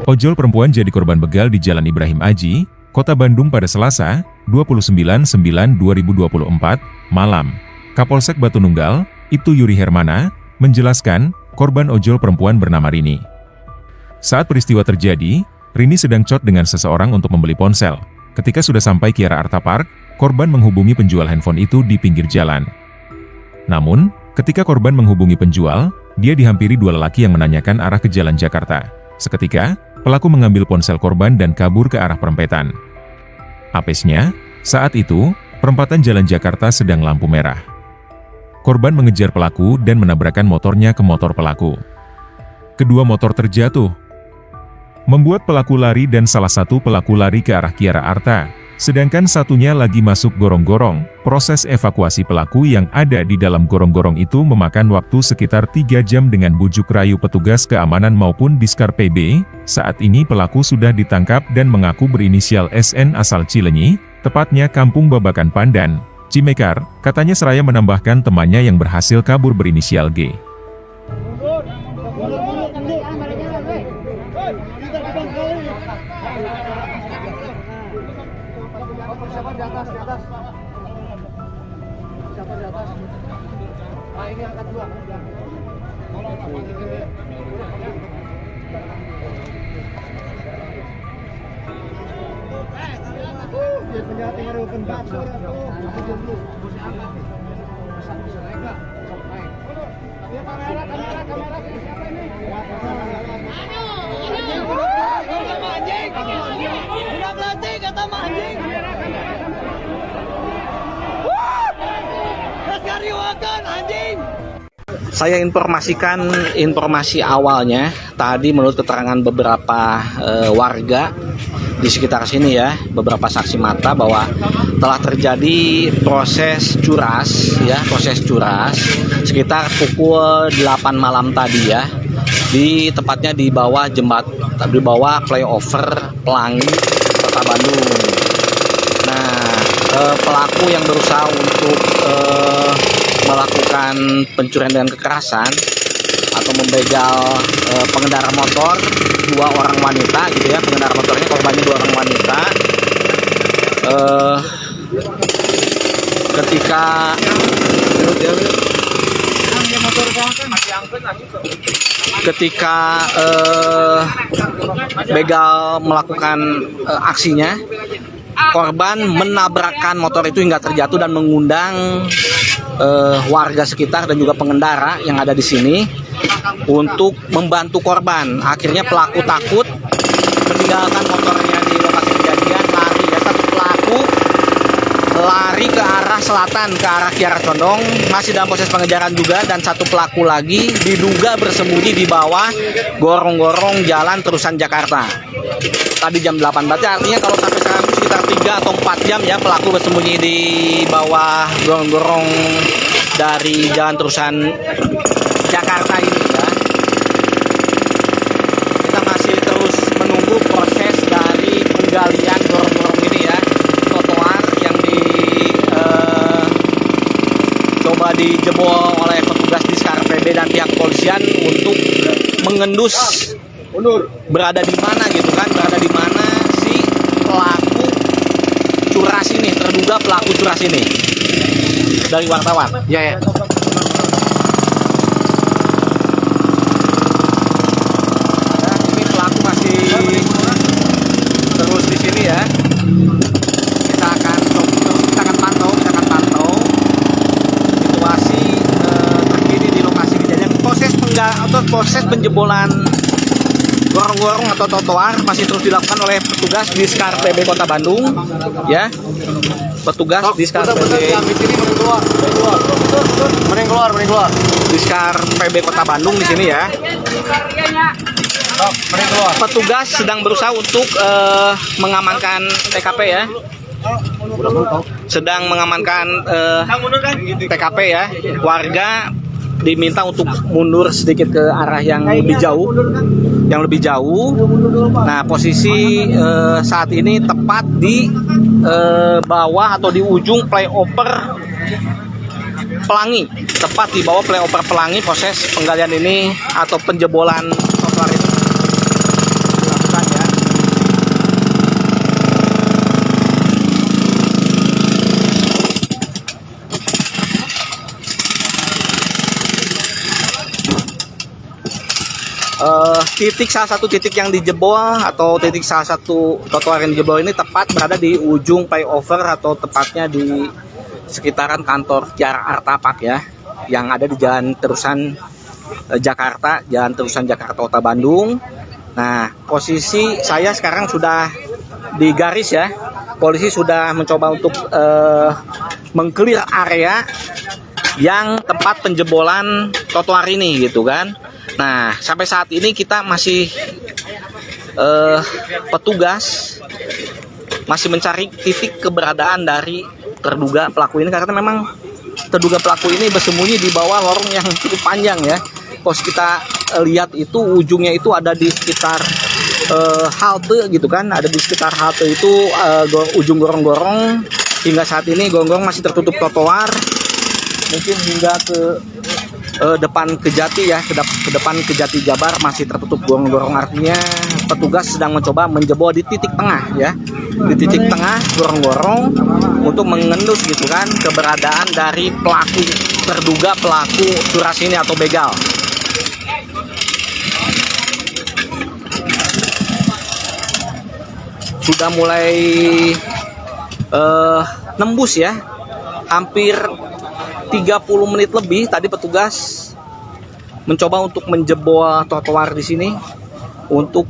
Ojol perempuan jadi korban begal di Jalan Ibrahim Aji, Kota Bandung pada Selasa, 29/9/2024, malam. Kapolsek Batu Nunggal, Ibtu Yuri Hermana, menjelaskan, korban ojol perempuan bernama Rini. Saat peristiwa terjadi, Rini sedang chat dengan seseorang untuk membeli ponsel. Ketika sudah sampai Kiara Arta Park, korban menghubungi penjual handphone itu di pinggir jalan. Namun, ketika korban menghubungi penjual, dia dihampiri dua lelaki yang menanyakan arah ke Jalan Jakarta. Seketika, pelaku mengambil ponsel korban dan kabur ke arah perempatan. Apesnya, saat itu, perempatan Jalan Jakarta sedang lampu merah. Korban mengejar pelaku dan menabrakkan motornya ke motor pelaku. Kedua motor terjatuh, membuat pelaku lari dan salah satu pelaku lari ke arah Kiara Arta, sedangkan satunya lagi masuk gorong-gorong. Proses evakuasi pelaku yang ada di dalam gorong-gorong itu memakan waktu sekitar 3 jam dengan bujuk rayu petugas keamanan maupun Diskar PB. Saat ini pelaku sudah ditangkap dan mengaku berinisial SN asal Cilenyi, tepatnya Kampung Babakan, Pandan, Cimekar. Katanya seraya menambahkan temannya yang berhasil kabur berinisial G. Ini angkat dua. Saya informasikan informasi awalnya tadi menurut keterangan beberapa warga di sekitar sini ya, beberapa saksi mata bahwa telah terjadi proses curas sekitar pukul 8 malam tadi ya, tepatnya di bawah di bawah flyover Pelangi Kota Bandung. Nah, pelaku yang berusaha untuk melakukan pencurian dengan kekerasan atau membegal pengendara motor, 2 orang wanita gitu ya, pengendara motornya korbannya 2 orang wanita. Ketika begal melakukan aksinya, korban menabrakkan motor itu hingga terjatuh dan mengundang warga sekitar dan juga pengendara yang ada di sini. untuk membantu korban. Akhirnya pelaku takut meninggalkan motornya di lokasi kejadian, lari ya. Satu pelaku lari ke arah selatan, ke arah Kiara Condong, masih dalam proses pengejaran juga, dan satu pelaku lagi diduga bersembunyi di bawah gorong-gorong jalan terusan Jakarta. Tadi jam 8, berarti artinya kalau sampai sekarang sekitar 3 atau 4 jam ya pelaku bersembunyi di bawah gorong-gorong dari jalan terusan Jakarta ini ya. Kita masih terus menunggu proses dari penggalian gorong-gorong ini ya, trotoar yang coba dijebol oleh petugas Diskar PB dan pihak kepolisian untuk mengendus berada di mana gitu kan, berada di mana si pelaku curas ini, terduga pelaku curas ini. Dari wartawan. Ya. Nah, ini pelaku masih terus di sini ya. Kita akan pantau situasi terkini di lokasi kejadian. Proses penjebolan gorong-gorong atau trotoar masih terus dilakukan oleh petugas Diskar PB Kota Bandung ya. Petugas Diskar PB Diskar PB Kota Bandung di sini ya. Petugas sedang berusaha untuk mengamankan TKP ya. Sedang mengamankan TKP ya. Warga diminta untuk mundur sedikit ke arah yang lebih jauh, Nah, posisi saat ini tepat di bawah atau di ujung flyover Pelangi, tepat di bawah flyover Pelangi. Proses penggalian ini atau penjebolan trotoar ini dilakukan ya. Salah satu titik yang dijebol atau salah satu trotoar yang dijebol ini tepat berada di ujung flyover atau tepatnya di sekitaran kantor Kiara Artapak ya, yang ada di jalan terusan Jakarta Kota Bandung. Nah, posisi saya sekarang sudah di garis ya. Polisi sudah mencoba untuk mengclear area yang tempat penjebolan trotoar ini gitu kan. Nah, sampai saat ini kita masih petugas masih mencari titik keberadaan dari terduga pelaku ini, karena memang terduga pelaku ini bersembunyi di bawah lorong yang cukup panjang ya. Kalau kita lihat itu ujungnya itu ada di sekitar halte gitu kan, ada di sekitar halte itu ujung gorong-gorong. Hingga saat ini gorong-gorong masih tertutup trotoar, mungkin hingga ke depan Kejati ya, ke depan Kejati Jabar masih tertutup gorong-gorong. Artinya petugas sedang mencoba menjebol di titik tengah ya, di titik tengah gorong-gorong untuk mengendus gitu kan keberadaan dari pelaku, terduga pelaku curas ini atau begal. Sudah mulai nembus ya, hampir 30 menit lebih tadi petugas mencoba untuk menjebol trotoar di sini untuk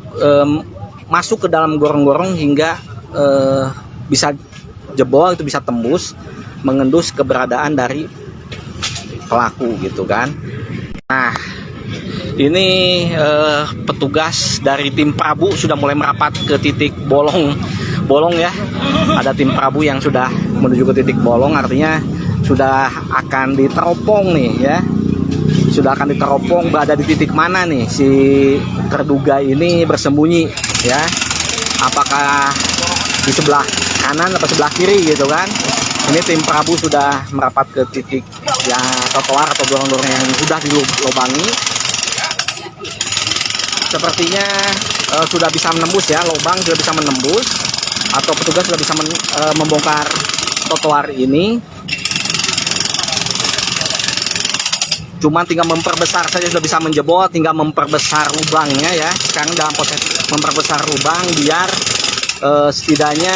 masuk ke dalam gorong-gorong hingga bisa jebol, itu bisa tembus mengendus keberadaan dari pelaku gitu kan. Nah, ini petugas dari tim Prabu sudah mulai merapat ke titik bolong ya. Ada tim Prabu yang sudah menuju ke titik bolong, artinya sudah akan diteropong nih ya. Sudah akan diteropong berada di titik mana nih si terduga ini bersembunyi ya. Apakah di sebelah kanan atau sebelah kiri gitu kan. Ini tim Prabu sudah merapat ke titik ya trotoar atau gorong-gorong yang sudah dilubangi. Sepertinya sudah bisa menembus ya, lubang sudah bisa menembus atau petugas sudah bisa membongkar trotoar ini. Cuma tinggal memperbesar saja, sudah bisa menjebol, tinggal memperbesar lubangnya ya. Sekarang dalam proses memperbesar lubang biar setidaknya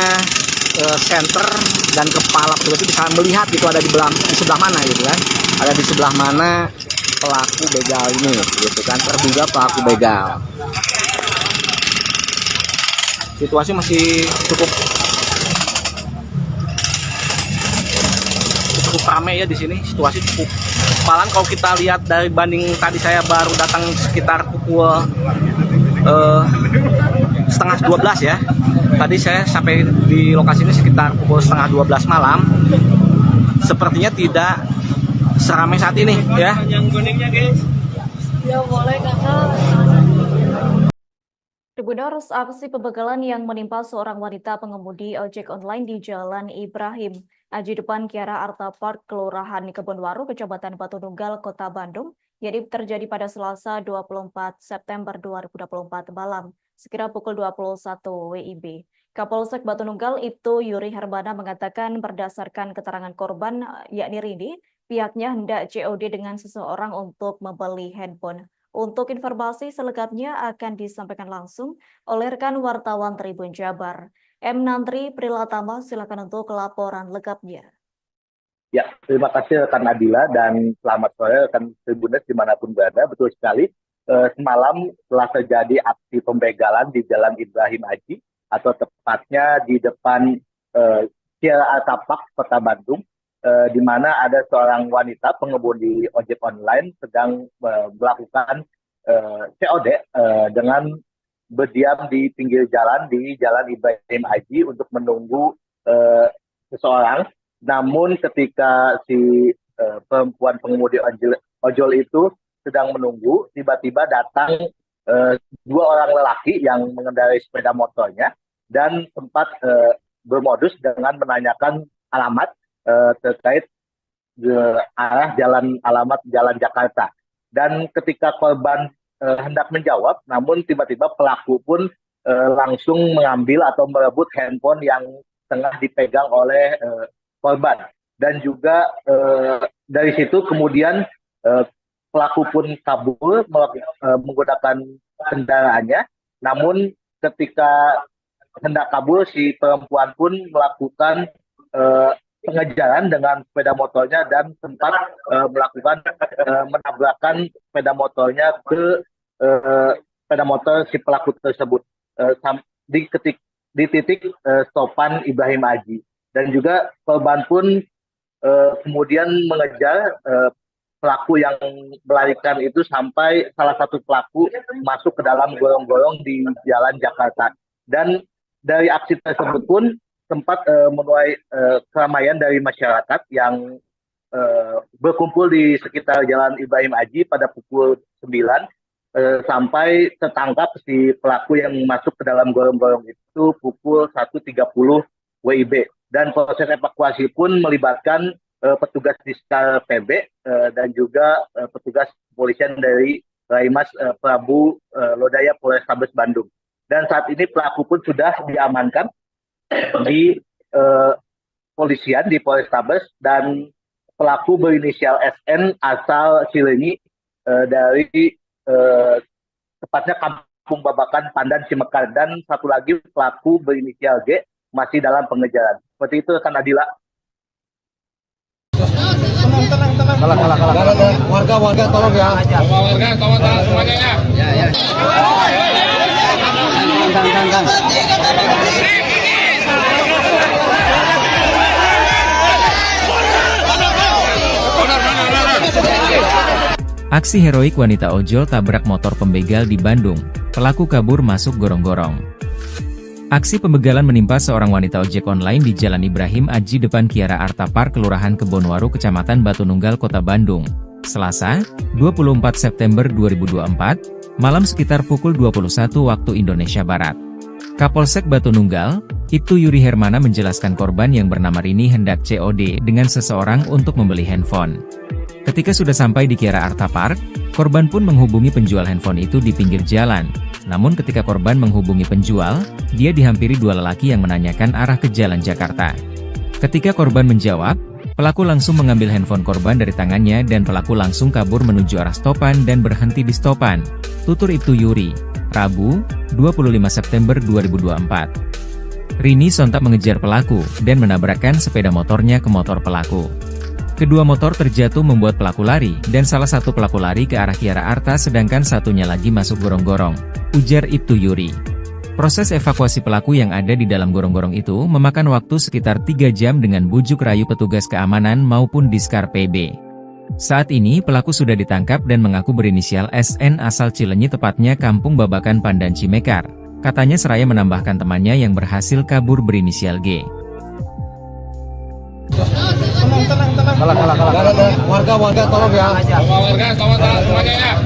center dan kepala petugas itu bisa melihat itu ada di sebelah mana gitu kan. Ada di sebelah mana pelaku begal ini, gitu kan, terduga pelaku begal. Situasi masih cukup ramai ya di sini, situasi cukup. Malah kalau kita lihat dari banding tadi saya baru datang sekitar pukul setengah 12 ya. Tadi saya sampai di lokasi ini sekitar pukul setengah 12 malam. Sepertinya tidak seramai saat ini ya. Tribuners, aksi pembegalan yang menimpa seorang wanita pengemudi ojek online di Jalan Ibrahim Aji depan Kiara Arta Park, Kelurahan Kebonwaru, Kecamatan Batu Nunggal, Kota Bandung, jadi terjadi pada Selasa 24 September 2024 malam, sekira pukul 21 WIB. Kapolsek Batu Nunggal Ibtu Yuri Hermana mengatakan berdasarkan keterangan korban, yakni Rini, pihaknya hendak COD dengan seseorang untuk membeli handphone. Untuk informasi selengkapnya akan disampaikan langsung oleh rekan wartawan Tribun Jabar. M. Nantri Prilatama, silakan untuk laporan lengkapnya. Ya, terima kasih rekan Adila dan selamat sore rekan Tribuners dimanapun berada. Betul sekali, semalam telah terjadi aksi pembegalan di Jalan Ibrahim Aji atau tepatnya di depan Kiara Arta Park, Kota Bandung, di mana ada seorang wanita pengemudi ojek online sedang melakukan COD dengan berdiam di pinggir jalan di Jalan Ibrahim Aji untuk menunggu seseorang. Namun ketika si perempuan pengemudi ojol itu sedang menunggu, tiba-tiba datang dua orang lelaki yang mengendarai sepeda motornya dan sempat bermodus dengan menanyakan alamat terkait arah alamat Jalan Jakarta. Dan ketika korban hendak menjawab, namun tiba-tiba pelaku pun langsung mengambil atau merebut handphone yang tengah dipegang oleh korban. Dan juga dari situ kemudian pelaku pun kabur menggunakan kendaraannya. Namun ketika hendak kabur, si perempuan pun melakukan pengejaran dengan sepeda motornya dan sempat melakukan menabrakkan sepeda motornya ke sepeda motor si pelaku tersebut di titik stopan Ibrahim Aji. Dan juga korban pun kemudian mengejar pelaku yang melarikan itu sampai salah satu pelaku masuk ke dalam gorong-gorong di Jalan Jakarta. Dan dari aksi tersebut pun sempat menuai keramaian dari masyarakat yang berkumpul di sekitar Jalan Ibrahim Aji pada pukul 9 sampai tertangkap si pelaku yang masuk ke dalam gorong-gorong itu pukul 1.30 WIB. Dan proses evakuasi pun melibatkan petugas Diskar PB dan juga petugas kepolisian dari Raimas Prabu Lodaya Polrestabes Bandung. Dan saat ini pelaku pun sudah diamankan di polisian di Polrestabes, dan pelaku berinisial SN asal Cileunyi dari tepatnya Kampung Babakan, Pandan, Cimekar, dan satu lagi pelaku berinisial G masih dalam pengejaran. Seperti itu kan Adila. Warga tolong ya. Warga tolong semuanya ya. Ya. Aksi heroik wanita ojol tabrak motor pembegal di Bandung, pelaku kabur masuk gorong-gorong. Aksi pembegalan menimpa seorang wanita ojek online di Jalan Ibrahim Aji depan Kiara Arta Park, Kelurahan Kebonwaru, Kecamatan Batu Nunggal, Kota Bandung, Selasa, 24 September 2024, malam sekitar pukul 21 waktu Indonesia Barat. Kapolsek Batu Nunggal, Ibtu Yuri Hermana menjelaskan korban yang bernama Rini hendak COD dengan seseorang untuk membeli handphone. Ketika sudah sampai di Kiara Arta Park, korban pun menghubungi penjual handphone itu di pinggir jalan. Namun ketika korban menghubungi penjual, dia dihampiri dua lelaki yang menanyakan arah ke Jalan Jakarta. Ketika korban menjawab, pelaku langsung mengambil handphone korban dari tangannya dan pelaku langsung kabur menuju arah stopan dan berhenti di stopan, tutur Ibtu Yuri, Rabu, 25 September 2024. Rini sontak mengejar pelaku dan menabrakkan sepeda motornya ke motor pelaku. Kedua motor terjatuh membuat pelaku lari, dan salah satu pelaku lari ke arah Kiara Arta sedangkan satunya lagi masuk gorong-gorong, ujar Ibtu Yuri. Proses evakuasi pelaku yang ada di dalam gorong-gorong itu memakan waktu sekitar 3 jam dengan bujuk rayu petugas keamanan maupun Diskar PB. Saat ini pelaku sudah ditangkap dan mengaku berinisial SN asal Cilenyi tepatnya Kampung Babakan Pandan Cimekar. Katanya seraya menambahkan temannya yang berhasil kabur berinisial G. Warga tolong ya. Warga tolong semuanya ya.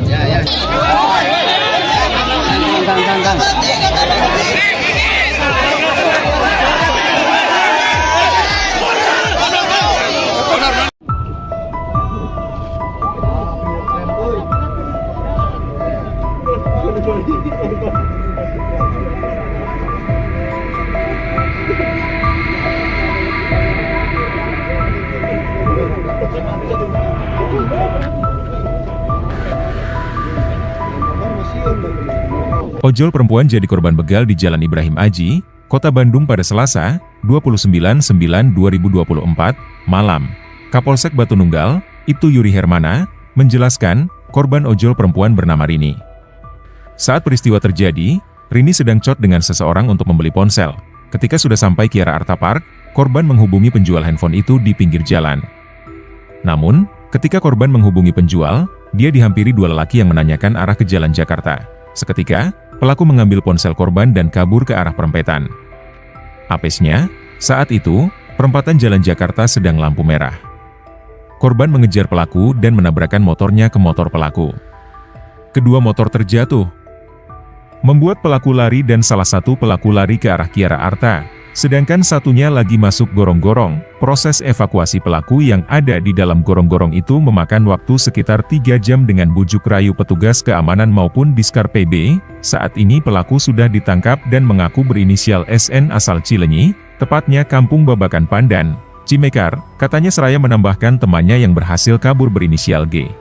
Ojol perempuan jadi korban begal di Jalan Ibrahim Aji, Kota Bandung pada Selasa, 29/9/2024, malam. Kapolsek Batu Nunggal, Ibtu Yuri Hermana, menjelaskan, korban ojol perempuan bernama Rini. Saat peristiwa terjadi, Rini sedang chat dengan seseorang untuk membeli ponsel. Ketika sudah sampai Kiara Arta Park, korban menghubungi penjual handphone itu di pinggir jalan. Namun, ketika korban menghubungi penjual, dia dihampiri dua lelaki yang menanyakan arah ke Jalan Jakarta. Seketika, pelaku mengambil ponsel korban dan kabur ke arah perempetan. Apesnya, saat itu, perempatan Jalan Jakarta sedang lampu merah. Korban mengejar pelaku dan menabrakkan motornya ke motor pelaku. Kedua motor terjatuh, membuat pelaku lari dan salah satu pelaku lari ke arah Kiara Arta, sedangkan satunya lagi masuk gorong-gorong. Proses evakuasi pelaku yang ada di dalam gorong-gorong itu memakan waktu sekitar 3 jam dengan bujuk rayu petugas keamanan maupun Diskar PB. Saat ini pelaku sudah ditangkap dan mengaku berinisial SN asal Cilenyi, tepatnya Kampung Babakan Pandan Cimekar. Katanya seraya menambahkan temannya yang berhasil kabur berinisial G.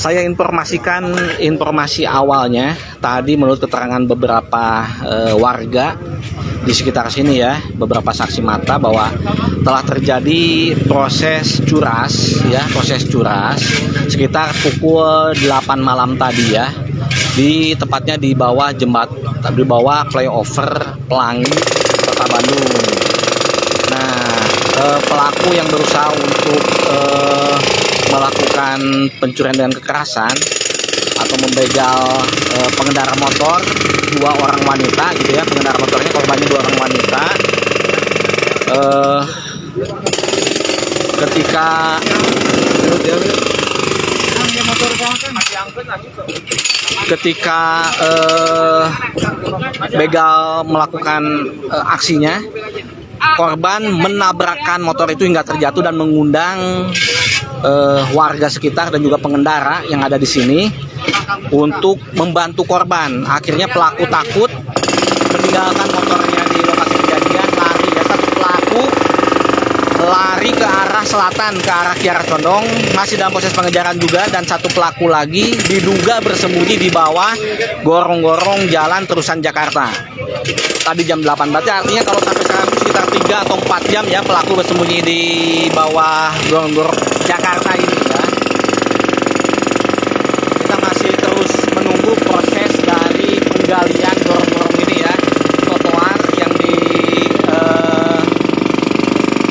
Saya informasikan informasi awalnya tadi menurut keterangan beberapa warga di sekitar sini ya, beberapa saksi mata bahwa telah terjadi proses curas sekitar pukul 8 malam tadi ya, tepatnya di bawah di bawah flyover Pelangi Kota Bandung. Nah, pelaku yang berusaha untuk melakukan pencurian dengan kekerasan atau membegal pengendara motor, 2 orang wanita gitu ya, pengendara motornya korbannya 2 orang wanita. Ketika begal melakukan aksinya, korban menabrakkan motor itu hingga terjatuh dan mengundang warga sekitar dan juga pengendara yang ada di sini untuk membantu korban. Akhirnya pelaku takut meninggalkan motornya di lokasi kejadian, lari. Ya, satu pelaku lari ke arah selatan, ke arah Kiara Condong, masih dalam proses pengejaran juga, dan satu pelaku lagi diduga bersembunyi di bawah gorong-gorong Jalan Terusan Jakarta. Tadi jam 8, berarti artinya kalau sampai sekarang sekitar 3 atau 4 jam ya pelaku bersembunyi di bawah gorong-gorong Jakarta ini ya. Kita masih terus menunggu proses dari penggalian gorong-gorong ini ya, trotoar yang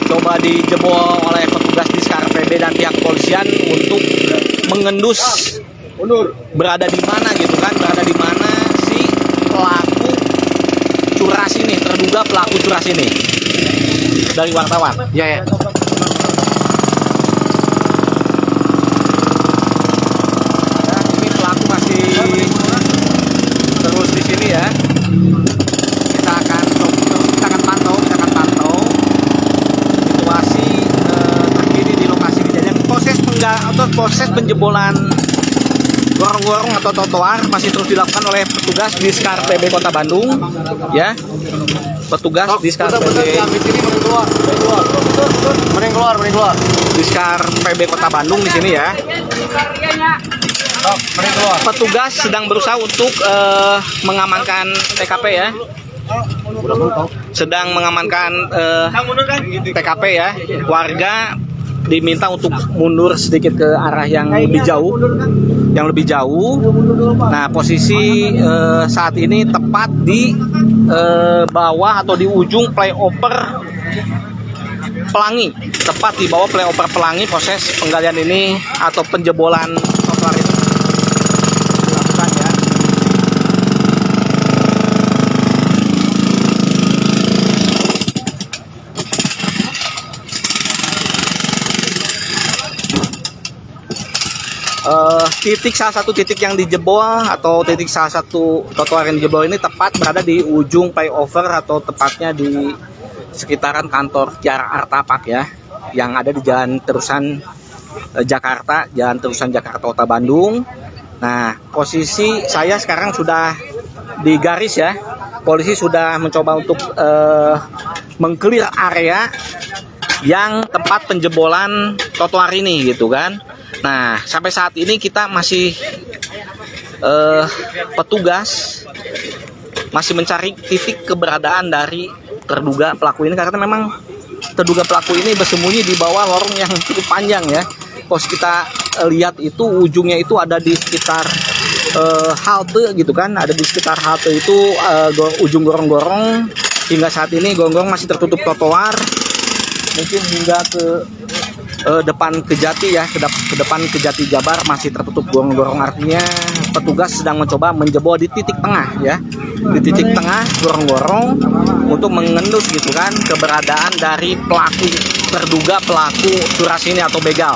coba dijebol oleh petugas Diskar PB dan pihak kepolisian untuk mengendus berada di mana gitu kan, berada di mana si pelaku curas ini, terduga pelaku curas ini. Dari wartawan. Ya. proses penjebolan gorong-gorong atau trotoar masih terus dilakukan oleh petugas di Diskar PB Kota Bandung, ya. Petugas Diskar PB Diskar PB Kota Bandung di sini ya. Petugas sedang berusaha untuk mengamankan TKP ya. Sedang mengamankan TKP ya. Warga diminta untuk mundur sedikit ke arah yang lebih jauh, Nah, posisi saat ini tepat di bawah atau di ujung flyover Pelangi, tepat di bawah flyover Pelangi. Proses penggalian ini atau penjebolan trotoar ini dilakukan ya. Salah satu titik yang dijebol atau salah satu trotoar yang dijebol ini tepat berada di ujung flyover atau tepatnya di sekitaran kantor Kiara Artapak ya, yang ada di Jalan Terusan Jakarta Kota Bandung. Nah, posisi saya sekarang sudah di garis ya. Polisi sudah mencoba untuk mengclear area yang tempat penjebolan trotoar ini gitu kan. Nah, sampai saat ini kita masih petugas masih mencari titik keberadaan dari terduga pelaku ini, karena memang terduga pelaku ini bersembunyi di bawah lorong yang cukup panjang ya. Kalau kita lihat itu ujungnya itu ada di sekitar halte gitu kan, ada di sekitar halte itu ujung gorong-gorong. Hingga saat ini gorong-gorong masih tertutup trotoar, mungkin hingga ke depan Kejati ya, ke depan Kejati Jabar masih tertutup gorong-gorong. Artinya petugas sedang mencoba menjebol di titik tengah ya, di titik tengah gorong-gorong untuk mengendus gitu kan keberadaan dari pelaku, terduga pelaku curas ini atau begal.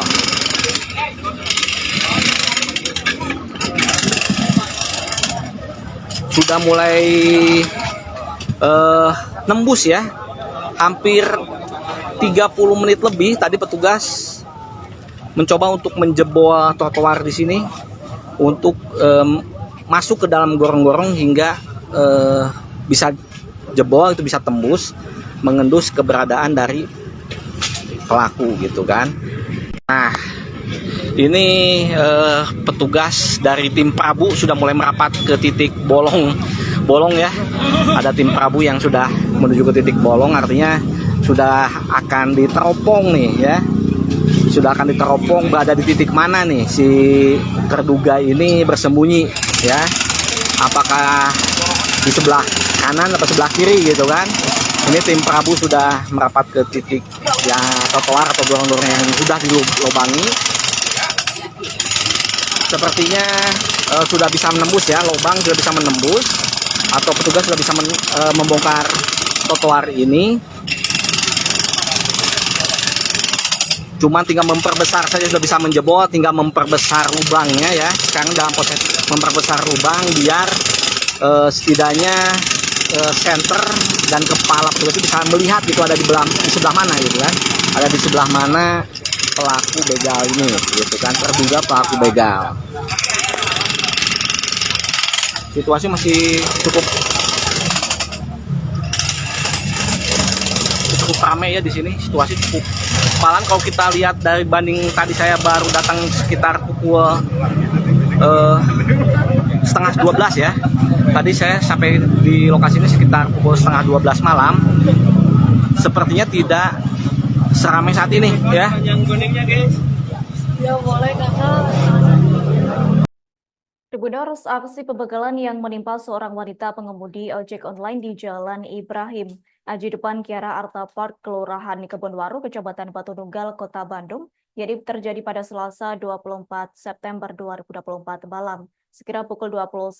Sudah mulai nembus ya, hampir 30 menit lebih tadi petugas mencoba untuk menjebol trotoar di sini untuk masuk ke dalam gorong-gorong hingga bisa jebol, itu bisa tembus mengendus keberadaan dari pelaku gitu kan. Nah, ini petugas dari tim Prabu sudah mulai merapat ke titik bolong ya. Ada tim Prabu yang sudah menuju ke titik bolong, artinya sudah akan diteropong nih ya. Sudah akan diteropong berada di titik mana nih si terduga ini bersembunyi ya. Apakah di sebelah kanan atau sebelah kiri gitu kan. Ini tim Prabu sudah merapat ke titik ya trotoar atau gorong-gorong yang sudah dilubangi. Sepertinya sudah bisa menembus ya, lubang sudah bisa menembus atau petugas sudah bisa membongkar trotoar ini. Cuma tinggal memperbesar saja, sudah bisa menjebol, tinggal memperbesar lubangnya ya. Sekarang dalam proses memperbesar lubang biar setidaknya center dan kepala petugas itu bisa melihat gitu ada di sebelah mana gitu kan. Ada di sebelah mana pelaku begal ini gitu kan, terduga pelaku begal. Situasi masih cukup ramai ya di sini, situasi cukup. Malah kalau kita lihat dari banding tadi saya baru datang sekitar pukul setengah 12 ya. Tadi saya sampai di lokasi ini sekitar pukul setengah 12 malam. Sepertinya tidak seramai saat ini ya. Tribuners, aksi pembegalan yang menimpa seorang wanita pengemudi ojek online di Jalan Ibrahim Aji depan Kiara Arta Park, Kelurahan Kebonwaru, Kecamatan Batu Nunggal, Kota Bandung, jadi terjadi pada Selasa 24 September 2024 malam, sekira pukul 21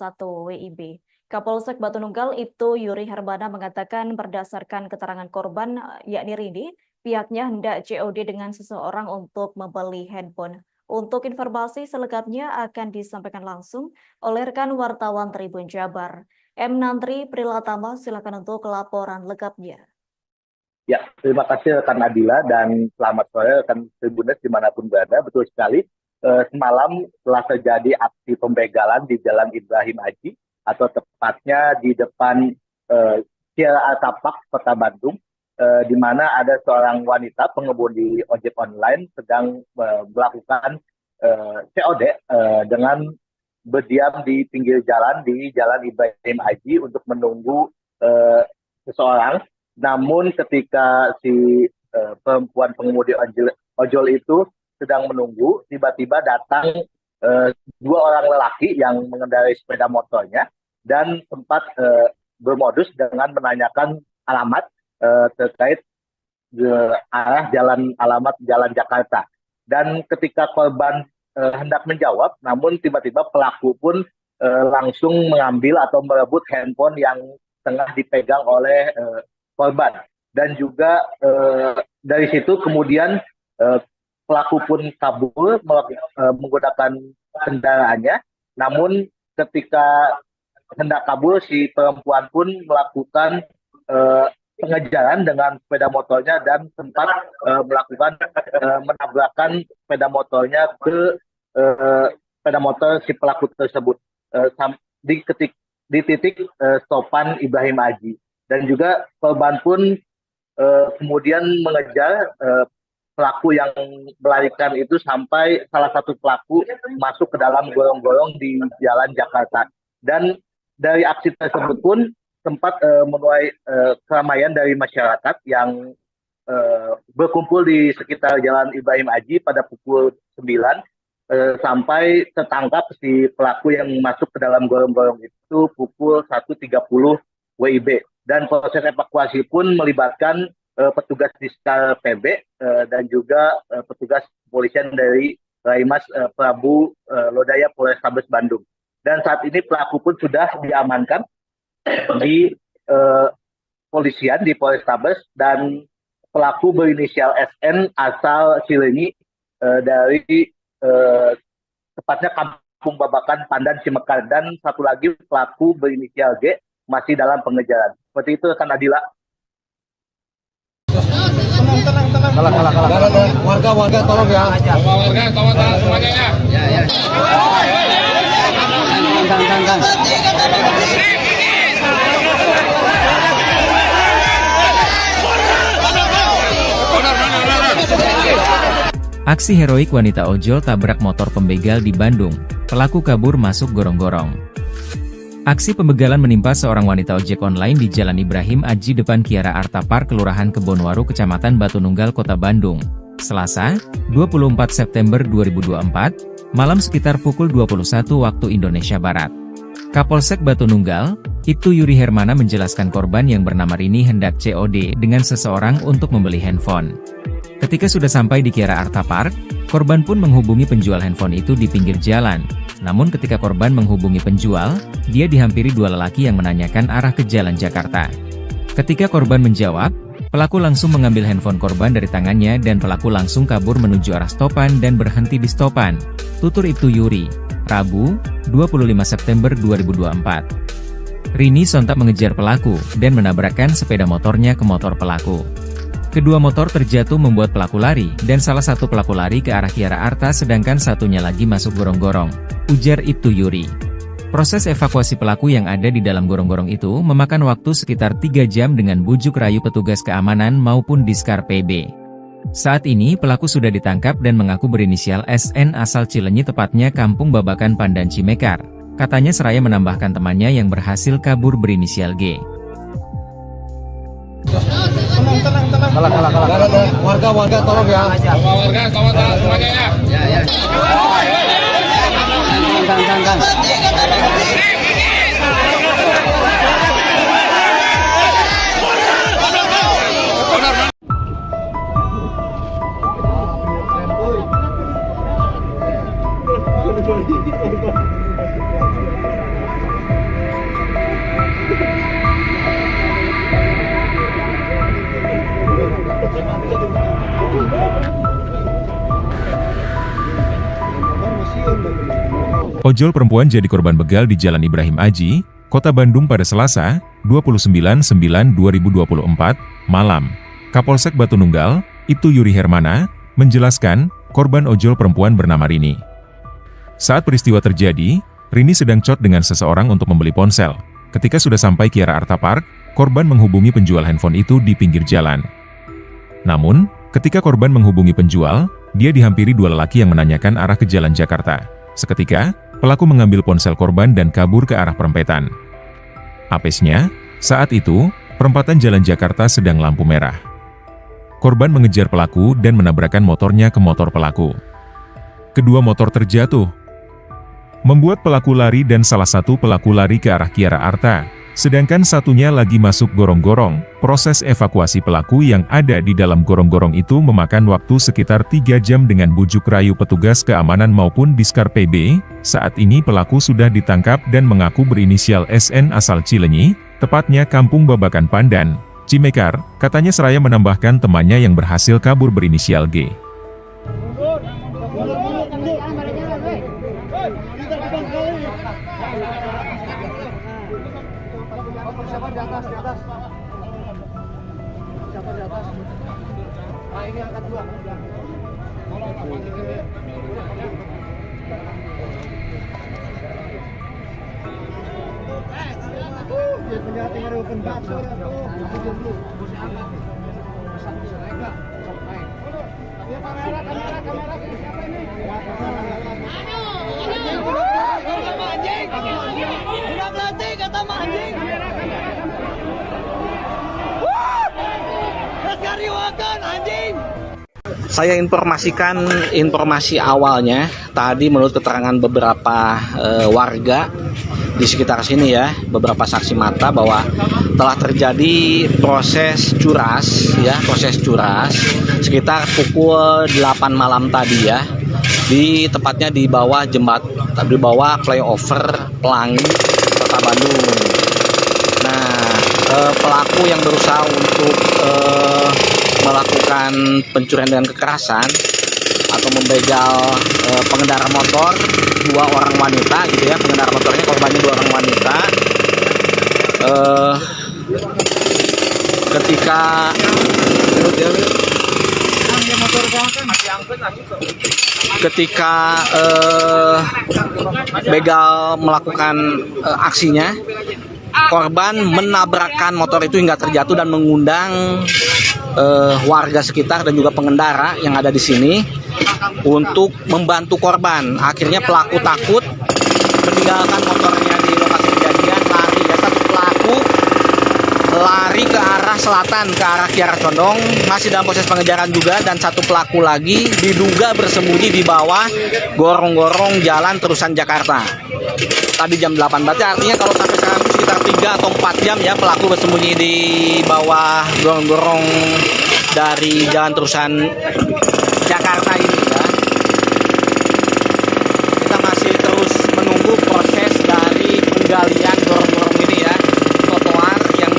WIB. Kapolsek Batu Nunggal Ibtu Yuri Hermana mengatakan berdasarkan keterangan korban, yakni Rini, pihaknya hendak COD dengan seseorang untuk membeli handphone. Untuk informasi selengkapnya akan disampaikan langsung oleh rekan wartawan Tribun Jabar. M. Nantri Prilatama, silakan untuk laporan lengkapnya. Ya, terima kasih rekan Nadila dan selamat sore rekan Tribunes dimanapun berada. Betul sekali, semalam telah terjadi aksi pembegalan di Jalan Ibrahim Aji atau tepatnya di depan Kiara Artapak, Kota Bandung, di mana ada seorang wanita pengemudi ojek online sedang melakukan COD dengan berdiam di pinggir jalan di Jalan Ibrahim Aji untuk menunggu seseorang. Namun ketika si perempuan pengemudi ojol itu sedang menunggu, tiba-tiba datang dua orang lelaki yang mengendarai sepeda motornya dan sempat bermodus dengan menanyakan alamat terkait arah alamat Jalan Jakarta. Dan ketika korban hendak menjawab, namun tiba-tiba pelaku pun langsung mengambil atau merebut handphone yang tengah dipegang oleh korban. Dan juga dari situ kemudian pelaku pun kabur menggunakan kendaraannya. Namun ketika hendak kabur, si perempuan pun melakukan pengejaran dengan sepeda motornya dan sempat melakukan menabrakkan sepeda motornya ke sepeda motor si pelaku tersebut di titik stopan Ibrahim Aji. Dan juga korban pun kemudian mengejar pelaku yang melarikan itu sampai salah satu pelaku masuk ke dalam gorong-gorong di Jalan Jakarta. Dan dari aksi tersebut pun sempat menuai keramaian dari masyarakat yang berkumpul di sekitar Jalan Ibrahim Aji pada pukul 9 sampai tertangkap si pelaku yang masuk ke dalam gorong-gorong itu pukul 1.30 WIB. Dan proses evakuasi pun melibatkan petugas Diskar PB dan juga petugas kepolisian dari Raimas Prabu Lodaya Polrestabes Bandung. Dan saat ini pelaku pun sudah diamankan di polisian di Polrestabes, dan pelaku berinisial SN asal Cileunyi dari tepatnya Kampung Babakan, Pandan, Cimekar, dan satu lagi pelaku berinisial G masih dalam pengejaran. Seperti itu kan Adila. Warga tolong ya. Warga tolong semuanya ya. Ya. Aksi heroik wanita ojol tabrak motor pembegal di Bandung, pelaku kabur masuk gorong-gorong. Aksi pembegalan menimpa seorang wanita ojek online di Jalan Ibrahim Aji depan Kiara Artapark, Kelurahan Kebonwaru, Kecamatan Batununggal, Kota Bandung, Selasa, 24 September 2024, malam sekitar pukul 21 waktu Indonesia Barat. Kapolsek Batununggal, Ibtu Yuri Hermana menjelaskan korban yang bernama Rini hendak COD dengan seseorang untuk membeli handphone. Ketika sudah sampai di Kiara Artapark, korban pun menghubungi penjual handphone itu di pinggir jalan. Namun ketika korban menghubungi penjual, dia dihampiri dua lelaki yang menanyakan arah ke Jalan Jakarta. Ketika korban menjawab, pelaku langsung mengambil handphone korban dari tangannya dan pelaku langsung kabur menuju arah stopan dan berhenti di stopan, tutur Ibtu Yuri, Rabu, 25 September 2024. Rini sontak mengejar pelaku dan menabrakkan sepeda motornya ke motor pelaku. Kedua motor terjatuh membuat pelaku lari, dan salah satu pelaku lari ke arah Kiara Arta sedangkan satunya lagi masuk gorong-gorong, ujar Ibtu Yuri. Proses evakuasi pelaku yang ada di dalam gorong-gorong itu memakan waktu sekitar 3 jam dengan bujuk rayu petugas keamanan maupun Diskar PB. Saat ini pelaku sudah ditangkap dan mengaku berinisial SN asal Cileunyi, tepatnya Kampung Babakan, Pandan, Cimekar. Katanya seraya menambahkan temannya yang berhasil kabur berinisial G. Warga tolong ya. Warga tolong semuanya ya. Ya. Ojol perempuan jadi korban begal di Jalan Ibrahim Aji, Kota Bandung pada Selasa, 29/9/2024, malam. Kapolsek Batununggal, Ibtu Yuri Hermana, menjelaskan, korban ojol perempuan bernama Rini Saat peristiwa terjadi, Rini sedang chat dengan seseorang untuk membeli ponsel. Ketika sudah sampai Kiara Arta Park, korban menghubungi penjual handphone itu di pinggir jalan. Namun, ketika korban menghubungi penjual, dia dihampiri dua lelaki yang menanyakan arah ke jalan Jakarta. Seketika, pelaku mengambil ponsel korban dan kabur ke arah perempatan. Apesnya, saat itu, perempatan jalan Jakarta sedang lampu merah. Korban mengejar pelaku dan menabrakkan motornya ke motor pelaku. Kedua motor terjatuh, membuat pelaku lari dan salah satu pelaku lari ke arah Kiara Arta, sedangkan satunya lagi masuk gorong-gorong. Proses evakuasi pelaku yang ada di dalam gorong-gorong itu memakan waktu sekitar 3 jam dengan bujuk rayu petugas keamanan maupun Diskar PB. Saat ini pelaku sudah ditangkap dan mengaku berinisial SN asal Cilenyi, tepatnya Kampung Babakan Pandan, Cimekar. Katanya seraya menambahkan temannya yang berhasil kabur berinisial G. Saya informasikan informasi awalnya tadi menurut keterangan beberapa warga di sekitar sini ya, beberapa saksi mata bahwa telah terjadi proses curas ya, sekitar pukul 8 malam tadi ya, tepatnya di bawah di bawah flyover Pelangi Kota Bandung. Nah, pelaku yang berusaha untuk melakukan pencurian dengan kekerasan atau membegal pengendara motor, 2 orang wanita gitu ya, pengendara motornya korbannya 2 orang wanita. Ketika begal melakukan aksinya, korban menabrakkan motor itu hingga terjatuh dan mengundang warga sekitar dan juga pengendara yang ada di sini untuk membantu korban. Akhirnya pelaku takut meninggalkan motornya di lokasi kejadian, lari. Ya, satu pelaku lari ke arah selatan, ke arah Kiara Condong, masih dalam proses pengejaran juga, dan satu pelaku lagi diduga bersembunyi di bawah gorong-gorong jalan terusan Jakarta. Tadi jam 8, berarti artinya kalau sampai sekarang sekitar 3 atau 4 jam ya pelaku bersembunyi di bawah gorong-gorong dari jalan terusan Jakarta ini ya. Kita masih terus menunggu proses dari penggalian gorong-gorong ini ya, trotoar yang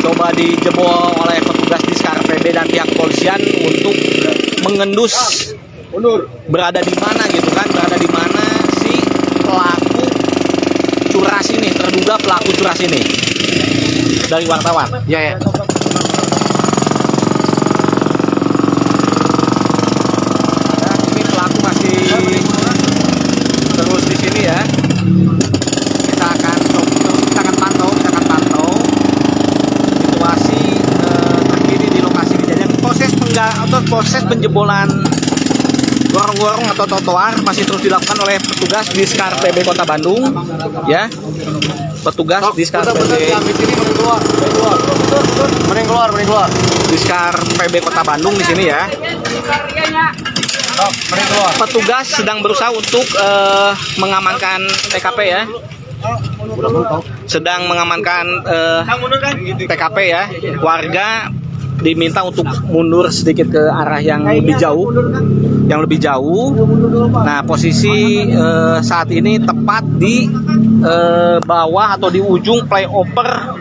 coba dijebol oleh petugas Diskar PB dan pihak kepolisian untuk mengendus berada di mana gitu kan, berada di mana si pelaku curas ini, terduga pelaku curas ini. Dari wartawan. Ya. Nah, ini pelaku masih terus di sini ya. Kita akan pantau situasi terkini di lokasi kejadian. Proses penjebolan gorong-gorong atau trotoar masih terus dilakukan oleh petugas Diskar PB Kota Bandung ya. Petugas Diskar PB Diskar PB Kota Bandung di sini ya. Petugas sedang berusaha untuk mengamankan TKP ya. Sedang mengamankan TKP ya. Warga diminta untuk mundur sedikit ke arah yang lebih jauh. Nah, posisi saat ini tepat di bawah atau di ujung flyover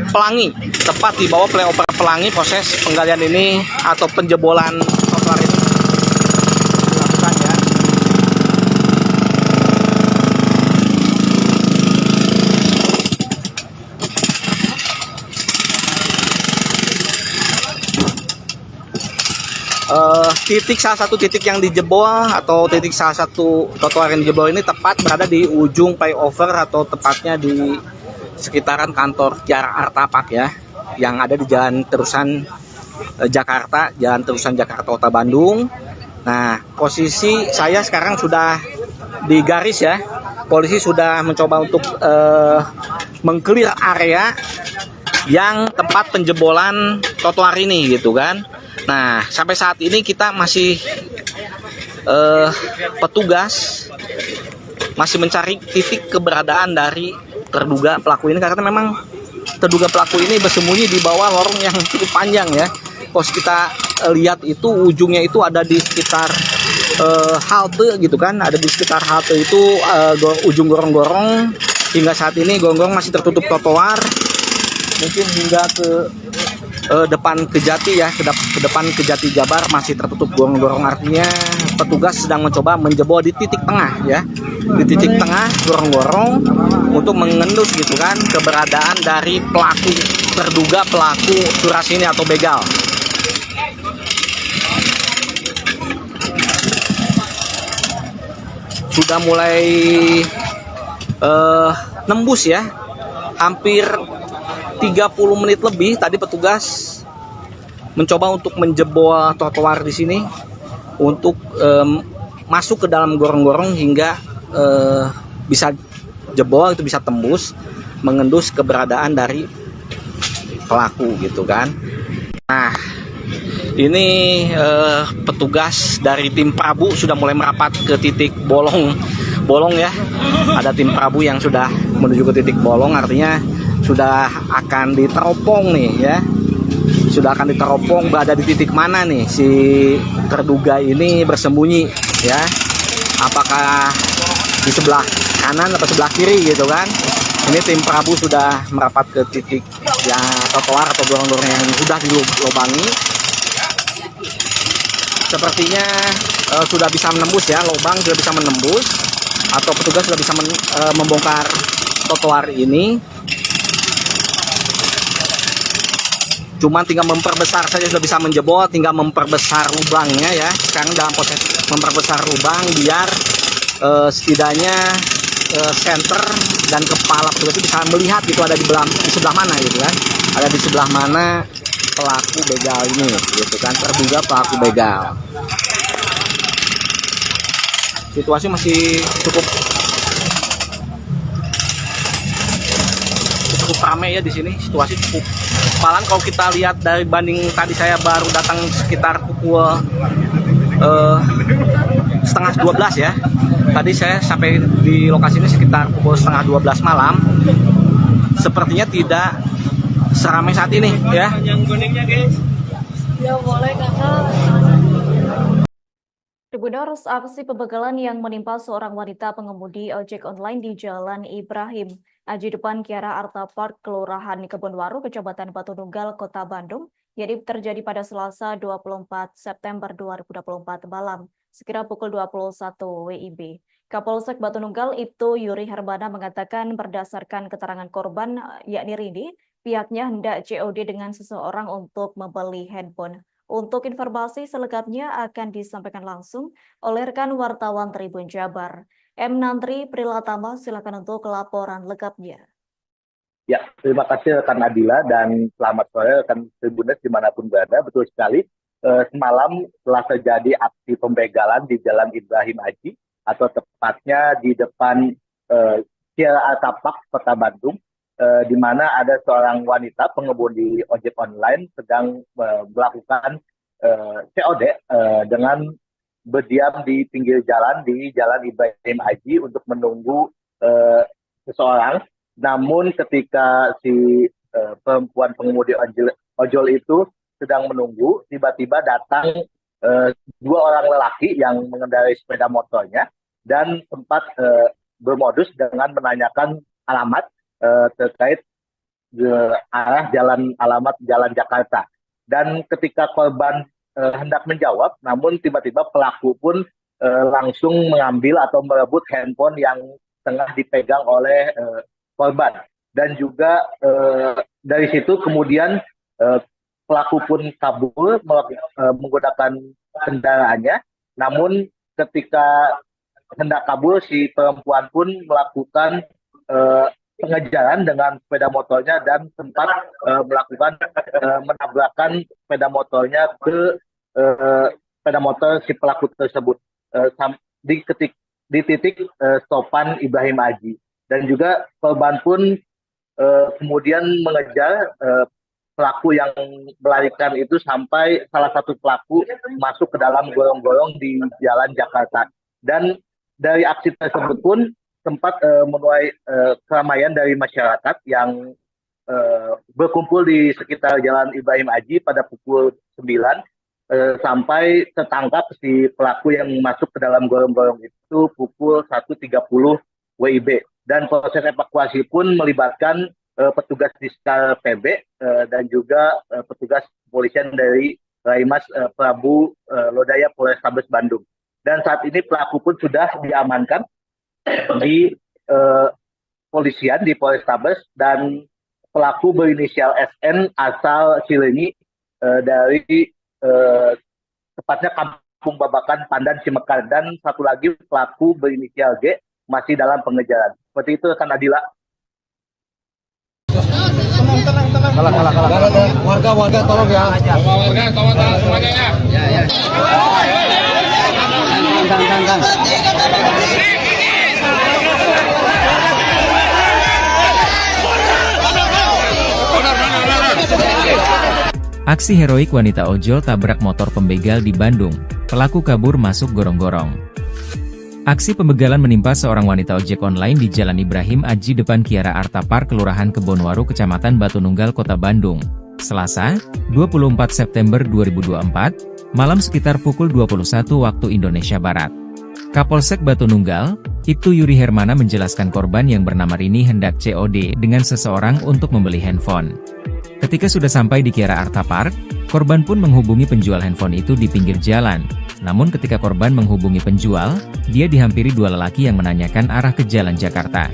Pelangi, tepat di bawah flyover Pelangi. Proses penggalian ini atau penjebolan trotoar ini dilakukan ya. salah satu titik yang dijebol atau salah satu trotoar yang dijebol ini tepat berada di ujung flyover atau tepatnya di sekitaran kantor Kiara Artapak ya, yang ada di Jalan Terusan Jakarta Kota Bandung. Nah, posisi saya sekarang sudah di garis ya. Polisi sudah mencoba untuk mengclear area yang tempat penjebolan trotoar ini gitu kan. Nah, sampai saat ini kita masih petugas masih mencari titik keberadaan dari terduga pelaku ini, karena memang terduga pelaku ini bersembunyi di bawah lorong yang cukup panjang ya. Kalau kita lihat itu ujungnya itu ada di sekitar halte gitu kan, ada di sekitar halte itu ujung gorong-gorong. Hingga saat ini gorong-gorong masih tertutup trotoar, mungkin hingga ke depan Kejati ya, ke depan Kejati Jabar masih tertutup gorong-gorong, artinya petugas sedang mencoba menjebol di titik tengah ya, di titik tengah gorong-gorong untuk mengendus gitu kan keberadaan dari terduga pelaku curas ini atau begal. Sudah mulai nembus ya, hampir 30 menit lebih tadi petugas mencoba untuk menjebol trotoar di sini untuk masuk ke dalam gorong-gorong hingga bisa jebol, itu bisa tembus mengendus keberadaan dari pelaku gitu kan. Nah, ini petugas dari tim Prabu sudah mulai merapat ke titik bolong ya. Ada tim Prabu yang sudah menuju ke titik bolong, artinya sudah akan diteropong nih ya. Sudah akan diteropong berada di titik mana nih si terduga ini bersembunyi ya. Apakah di sebelah kanan atau sebelah kiri gitu kan. Ini tim Prabu sudah merapat ke titik ya trotoar atau gorong-gorong yang sudah dilubangi. Sepertinya sudah bisa menembus ya, lubang sudah bisa menembus atau petugas sudah bisa membongkar trotoar ini. Cuman tinggal memperbesar saja, sudah bisa menjebol, tinggal memperbesar lubangnya ya. Sekarang dalam proses memperbesar lubang biar setidaknya center dan kepala petugas itu bisa melihat gitu ada di sebelah mana gitu kan. Ada di sebelah mana pelaku begal ini gitu kan, terduga pelaku begal. Situasi masih cukup ramai ya di sini, situasi cukup. Malah kalau kita lihat dari banding tadi saya baru datang sekitar pukul setengah 12 ya. Tadi saya sampai di lokasi ini sekitar pukul setengah 12 malam. Sepertinya tidak seramai saat ini ya. Yang kuningnya guys. Ya boleh kakak. Tribuners, aksi pembegalan yang menimpa seorang wanita pengemudi ojek online di Jalan Ibrahim Aji depan Kiara Artapark, Kelurahan Kebonwaru, Kecamatan Batu Nunggal, Kota Bandung, jadi terjadi pada Selasa 24 September 2024 malam, sekira pukul 21 WIB. Kapolsek Batu Nunggal Ibtu Yuri Hermana mengatakan berdasarkan keterangan korban, yakni Rini, pihaknya hendak COD dengan seseorang untuk membeli handphone. Untuk informasi selengkapnya akan disampaikan langsung oleh rekan wartawan Tribun Jabar. M. Nantri Prilatama, silakan untuk laporan lengkapnya. Ya, terima kasih rekan Adila dan selamat sore rekan Tribunes dimanapun berada. Betul sekali, semalam telah terjadi aksi pembegalan di Jalan Ibrahim Aji atau tepatnya di depan Kiara Artapark, Kota Bandung, di mana ada seorang wanita pengemudi ojek online sedang melakukan COD dengan berdiam di pinggir jalan di Jalan Ibrahim Aji untuk menunggu seseorang. Namun ketika si perempuan pengemudi ojol itu sedang menunggu, tiba-tiba datang dua orang lelaki yang mengendarai sepeda motornya dan sempat bermodus dengan menanyakan alamat terkait arah alamat Jalan Jakarta. Dan ketika korban hendak menjawab, namun tiba-tiba pelaku pun langsung mengambil atau merebut handphone yang tengah dipegang oleh korban. Dan juga dari situ kemudian pelaku pun kabur menggunakan kendaraannya. Namun ketika hendak kabur, si perempuan pun melakukan pengejaran dengan sepeda motornya dan sempat melakukan menabrakkan sepeda motornya ke sepeda motor si pelaku tersebut di titik stopan Ibrahim Aji. Dan juga korban pun kemudian mengejar pelaku yang melarikan itu sampai salah satu pelaku masuk ke dalam gorong-gorong di Jalan Jakarta. Dan dari aksi tersebut pun sempat menuai keramaian dari masyarakat yang berkumpul di sekitar Jalan Ibrahim Aji pada pukul 9 sampai tertangkap si pelaku yang masuk ke dalam gorong-gorong itu pukul 1.30 WIB. Dan proses evakuasi pun melibatkan petugas Diskar PB dan juga petugas kepolisian dari Raimas Prabu Lodaya Polrestabes Bandung. Dan saat ini pelaku pun sudah diamankan di polisian di Polrestabes, dan pelaku berinisial SN asal Cileunyi dari tepatnya Kampung Babakan, Pandan, Cimekar, dan satu lagi pelaku berinisial G masih dalam pengejaran. Seperti itu rekan Adila. Warga tolong ya. Warga tolong semuanya ya. Ya. Aksi heroik wanita ojol tabrak motor pembegal di Bandung, pelaku kabur masuk gorong-gorong. Aksi pembegalan menimpa seorang wanita ojek online di Jalan Ibrahim Aji depan Kiara Arta Park, Kelurahan Kebonwaru, Kecamatan Batununggal, Kota Bandung, Selasa, 24 September 2024, malam sekitar pukul 21 waktu Indonesia Barat. Kapolsek Batununggal, Ibtu Yuri Hermana menjelaskan korban yang bernama Rini hendak COD dengan seseorang untuk membeli handphone. Ketika sudah sampai di Kiara Arta Park, korban pun menghubungi penjual handphone itu di pinggir jalan. Namun ketika korban menghubungi penjual, dia dihampiri dua lelaki yang menanyakan arah ke Jalan Jakarta.